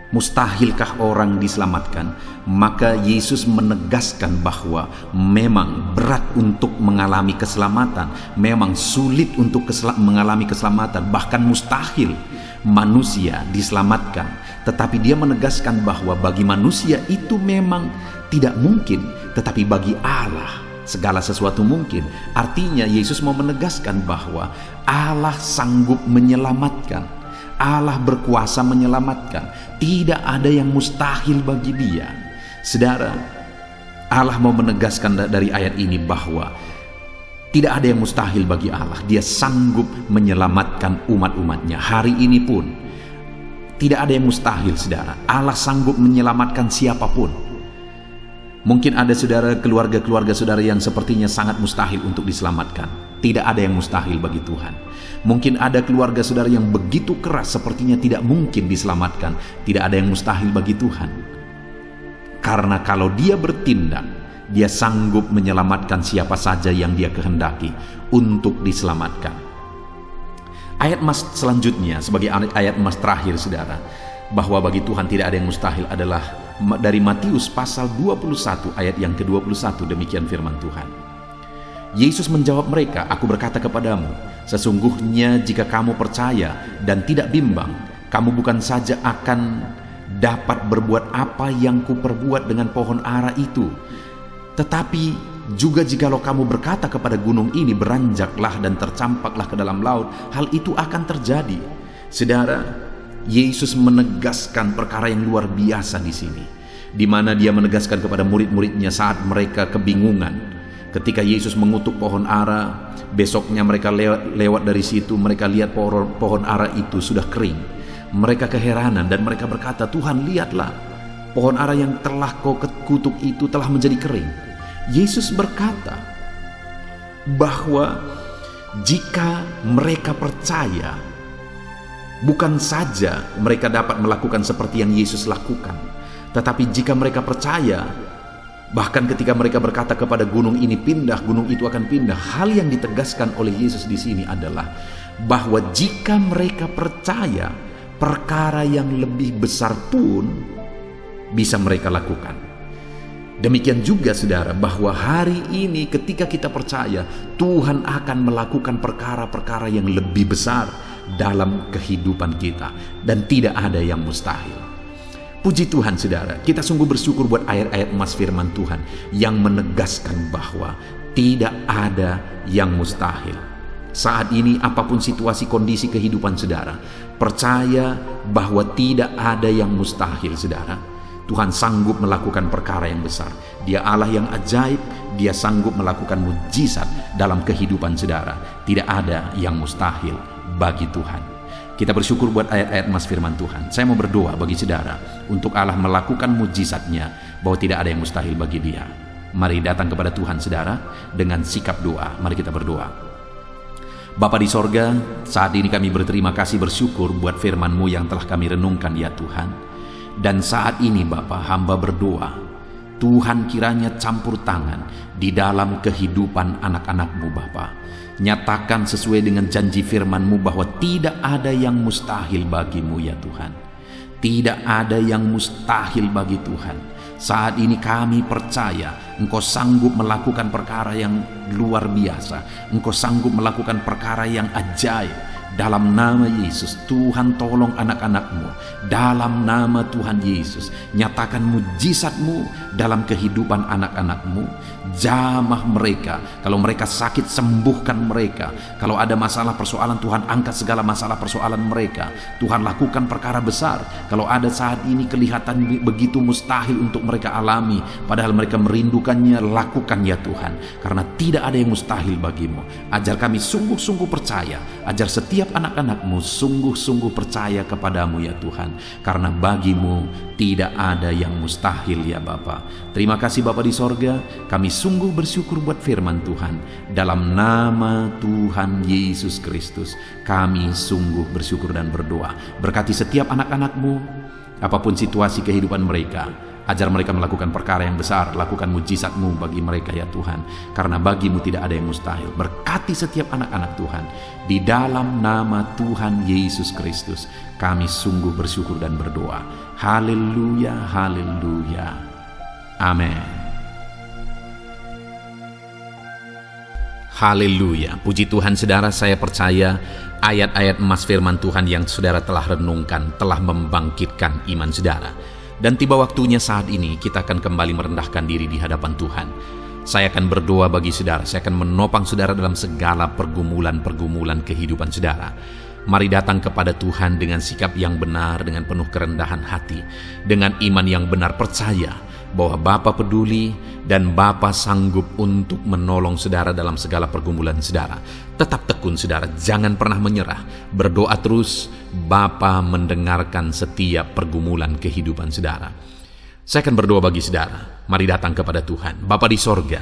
Mustahilkah orang diselamatkan? Maka Yesus menegaskan bahwa memang berat untuk mengalami keselamatan, memang sulit untuk mengalami keselamatan, bahkan mustahil manusia diselamatkan. Tetapi dia menegaskan bahwa bagi manusia itu memang tidak mungkin, tetapi bagi Allah segala sesuatu mungkin. Artinya Yesus mau menegaskan bahwa Allah sanggup menyelamatkan. Allah berkuasa menyelamatkan. Tidak ada yang mustahil bagi dia. Saudara, Allah mau menegaskan dari ayat ini bahwa tidak ada yang mustahil bagi Allah. Dia sanggup menyelamatkan umat-umatnya. Hari ini pun tidak ada yang mustahil, saudara. Allah sanggup menyelamatkan siapapun. Mungkin ada saudara, keluarga-keluarga saudara yang sepertinya sangat mustahil untuk diselamatkan. Tidak ada yang mustahil bagi Tuhan. Mungkin ada keluarga saudara yang begitu keras, sepertinya tidak mungkin diselamatkan. Tidak ada yang mustahil bagi Tuhan. Karena kalau dia bertindak, dia sanggup menyelamatkan siapa saja yang dia kehendaki untuk diselamatkan. Ayat selanjutnya sebagai ayat terakhir saudara, bahwa bagi Tuhan tidak ada yang mustahil adalah dari Matius pasal 21 ayat yang ke-21. Demikian firman Tuhan. Yesus menjawab mereka, aku berkata kepadamu, sesungguhnya jika kamu percaya dan tidak bimbang, kamu bukan saja akan dapat berbuat apa yang kuperbuat dengan pohon ara itu, tetapi juga jikalau kamu berkata kepada gunung ini, beranjaklah dan tercampaklah ke dalam laut, hal itu akan terjadi. Saudara, Yesus menegaskan perkara yang luar biasa di sini, di mana dia menegaskan kepada murid-muridnya saat mereka kebingungan. Ketika Yesus mengutuk pohon ara, besoknya mereka lewat dari situ, mereka lihat pohon ara itu sudah kering. Mereka keheranan dan mereka berkata, "Tuhan, lihatlah, pohon ara yang telah kau kutuk itu telah menjadi kering." Yesus berkata bahwa jika mereka percaya, bukan saja mereka dapat melakukan seperti yang Yesus lakukan, tetapi jika mereka percaya, bahkan ketika mereka berkata kepada gunung ini pindah, gunung itu akan pindah. Hal yang ditegaskan oleh Yesus di sini adalah bahwa jika mereka percaya, perkara yang lebih besar pun bisa mereka lakukan. Demikian juga saudara, bahwa hari ini ketika kita percaya, Tuhan akan melakukan perkara-perkara yang lebih besar dalam kehidupan kita, dan tidak ada yang mustahil. Puji Tuhan saudara, kita sungguh bersyukur buat ayat-ayat emas firman Tuhan yang menegaskan bahwa tidak ada yang mustahil. Saat ini apapun situasi kondisi kehidupan saudara, percaya bahwa tidak ada yang mustahil saudara. Tuhan sanggup melakukan perkara yang besar. Dia Allah yang ajaib, dia sanggup melakukan mujizat dalam kehidupan saudara. Tidak ada yang mustahil bagi Tuhan. Kita bersyukur buat ayat-ayat emas firman Tuhan. Saya mau berdoa bagi saudara untuk Allah melakukan mujizatnya, bahwa tidak ada yang mustahil bagi dia. Mari datang kepada Tuhan saudara dengan sikap doa. Mari kita berdoa. Bapa di sorga, saat ini kami berterima kasih, bersyukur buat firman-Mu yang telah kami renungkan ya Tuhan. Dan saat ini Bapa, hamba berdoa, Tuhan kiranya campur tangan di dalam kehidupan anak-anak-Mu Bapa. Nyatakan sesuai dengan janji firman-Mu bahwa tidak ada yang mustahil bagi-Mu ya Tuhan. Tidak ada yang mustahil bagi Tuhan. Saat ini kami percaya Engkau sanggup melakukan perkara yang luar biasa. Engkau sanggup melakukan perkara yang ajaib. Dalam nama Yesus, Tuhan tolong anak-anak-Mu. Dalam nama Tuhan Yesus, nyatakan mujizat-Mu dalam kehidupan anak-anak-Mu. Jamah mereka. Kalau mereka sakit, sembuhkan mereka. Kalau ada masalah persoalan, Tuhan angkat segala masalah persoalan mereka. Tuhan lakukan perkara besar. Kalau ada saat ini kelihatan begitu mustahil untuk mereka alami, padahal mereka merindukannya, lakukan ya Tuhan. Karena tidak ada yang mustahil bagi-Mu. Ajar kami sungguh-sungguh percaya. Ajar setiap anak-anak-Mu sungguh-sungguh percaya kepadamu ya Tuhan, karena bagi-Mu tidak ada yang mustahil ya Bapa. Terima kasih Bapa di sorga, kami sungguh bersyukur buat firman Tuhan. Dalam nama Tuhan Yesus Kristus kami sungguh bersyukur dan berdoa. Berkati setiap anak-anak-Mu, apapun situasi kehidupan mereka. Ajar mereka melakukan perkara yang besar, lakukan mujizat-Mu bagi mereka ya Tuhan, karena bagi-Mu tidak ada yang mustahil. Berkati setiap anak-anak Tuhan, di dalam nama Tuhan Yesus Kristus kami sungguh bersyukur dan berdoa. Haleluya, haleluya, amin. Haleluya, puji Tuhan saudara, saya percaya ayat-ayat emas firman Tuhan yang saudara telah renungkan telah membangkitkan iman saudara. Dan tiba waktunya saat ini kita akan kembali merendahkan diri di hadapan Tuhan. Saya akan berdoa bagi saudara, saya akan menopang saudara dalam segala pergumulan-pergumulan kehidupan saudara. Mari datang kepada Tuhan dengan sikap yang benar, dengan penuh kerendahan hati, dengan iman yang benar, percaya bahwa Bapa peduli dan Bapa sanggup untuk menolong saudara dalam segala pergumulan saudara. Tetap tekun saudara, jangan pernah menyerah. Berdoa terus, Bapa mendengarkan setiap pergumulan kehidupan saudara. Saya akan berdoa bagi saudara. Mari datang kepada Tuhan. Bapa di sorga,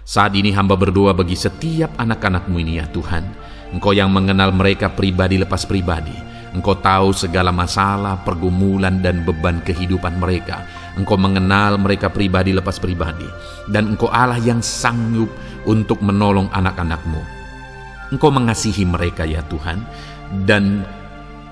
saat ini hamba berdoa bagi setiap anak-anak-Mu ini ya Tuhan. Engkau yang mengenal mereka pribadi lepas pribadi. Engkau tahu segala masalah, pergumulan dan beban kehidupan mereka. Engkau mengenal mereka pribadi lepas pribadi. Dan Engkau Allah yang sanggup untuk menolong anak-anak-Mu. Engkau mengasihi mereka ya Tuhan. Dan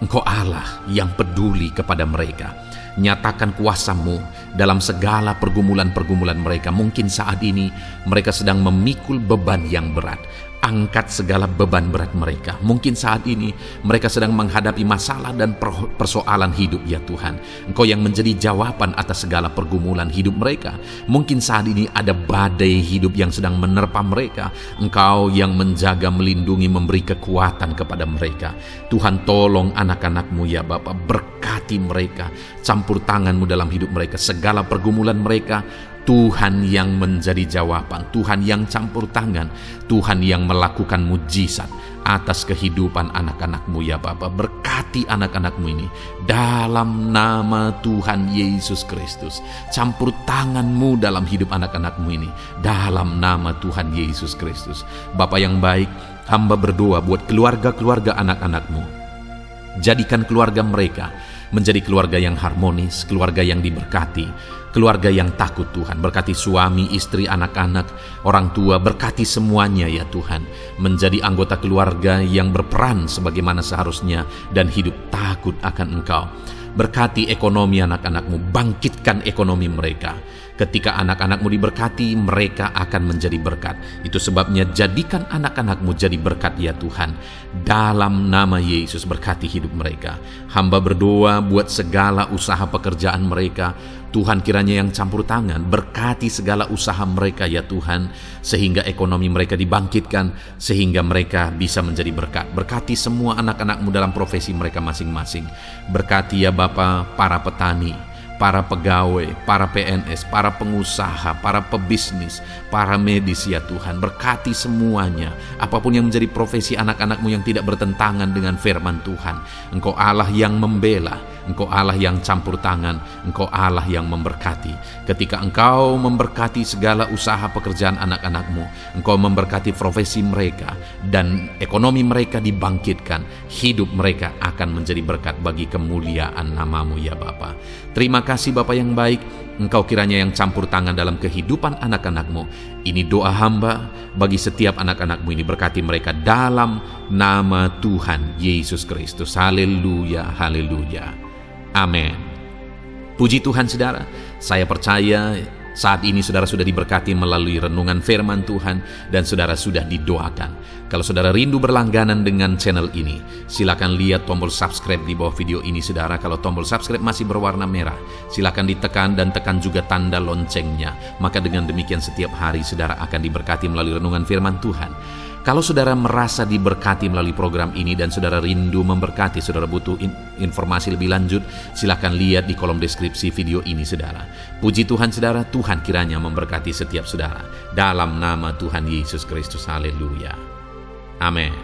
Engkau Allah yang peduli kepada mereka. Nyatakan kuasa-Mu dalam segala pergumulan-pergumulan mereka. Mungkin saat ini mereka sedang memikul beban yang berat. Angkat segala beban berat mereka. Mungkin saat ini mereka sedang menghadapi masalah dan persoalan hidup, ya Tuhan. Engkau yang menjadi jawaban atas segala pergumulan hidup mereka. Mungkin saat ini ada badai hidup yang sedang menerpa mereka. Engkau yang menjaga, melindungi, memberi kekuatan kepada mereka. Tuhan, tolong anak-anak-Mu ya Bapa, berkati mereka, campur tangan-Mu dalam hidup mereka, segala pergumulan mereka. Tuhan yang menjadi jawaban, Tuhan yang campur tangan, Tuhan yang melakukan mujizat atas kehidupan anak-anak-Mu ya Bapa. Berkati anak-anak-Mu ini dalam nama Tuhan Yesus Kristus. Campur tangan-Mu dalam hidup anak-anak-Mu ini dalam nama Tuhan Yesus Kristus. Bapa yang baik, hamba berdoa buat keluarga-keluarga anak-anak-Mu. Jadikan keluarga mereka menjadi keluarga yang harmonis, keluarga yang diberkati, keluarga yang takut Tuhan. Berkati suami, istri, anak-anak, orang tua, berkati semuanya ya Tuhan. Menjadi anggota keluarga yang berperan sebagaimana seharusnya dan hidup takut akan Engkau. Berkati ekonomi anak-anak-Mu, bangkitkan ekonomi mereka. Ketika anak-anak-Mu diberkati, mereka akan menjadi berkat. Itu sebabnya jadikan anak-anak-Mu jadi berkat ya Tuhan. Dalam nama Yesus berkati hidup mereka. Hamba berdoa buat segala usaha pekerjaan mereka. Tuhan kiranya yang campur tangan, berkati segala usaha mereka ya Tuhan, sehingga ekonomi mereka dibangkitkan, sehingga mereka bisa menjadi berkat. Berkati semua anak-anak-Mu dalam profesi mereka masing-masing. Berkati ya Bapa para petani, para pegawai, para PNS, para pengusaha, para pebisnis, para medis ya Tuhan. Berkati semuanya, apapun yang menjadi profesi anak-anak-Mu yang tidak bertentangan dengan firman Tuhan. Engkau Allah yang membela, Engkau Allah yang campur tangan, Engkau Allah yang memberkati. Ketika Engkau memberkati segala usaha pekerjaan anak-anak-Mu, Engkau memberkati profesi mereka, dan ekonomi mereka dibangkitkan, hidup mereka akan menjadi berkat bagi kemuliaan nama-Mu ya Bapa. Terima kasih Bapa yang baik, Engkau kiranya yang campur tangan dalam kehidupan anak-anak-Mu. Ini doa hamba bagi setiap anak-anak-Mu ini, berkati mereka dalam nama Tuhan Yesus Kristus. Haleluya, haleluya. Amin. Puji Tuhan saudara, saya percaya saat ini saudara sudah diberkati melalui renungan firman Tuhan dan saudara sudah didoakan. Kalau saudara rindu berlangganan dengan channel ini, silakan lihat tombol subscribe di bawah video ini saudara. Kalau tombol subscribe masih berwarna merah, silakan ditekan dan tekan juga tanda loncengnya. Maka dengan demikian setiap hari saudara akan diberkati melalui renungan firman Tuhan. Kalau saudara merasa diberkati melalui program ini dan saudara rindu memberkati, saudara butuh informasi lebih lanjut, silakan lihat di kolom deskripsi video ini saudara. Puji Tuhan saudara, Tuhan kiranya memberkati setiap saudara. Dalam nama Tuhan Yesus Kristus, haleluya. Amin.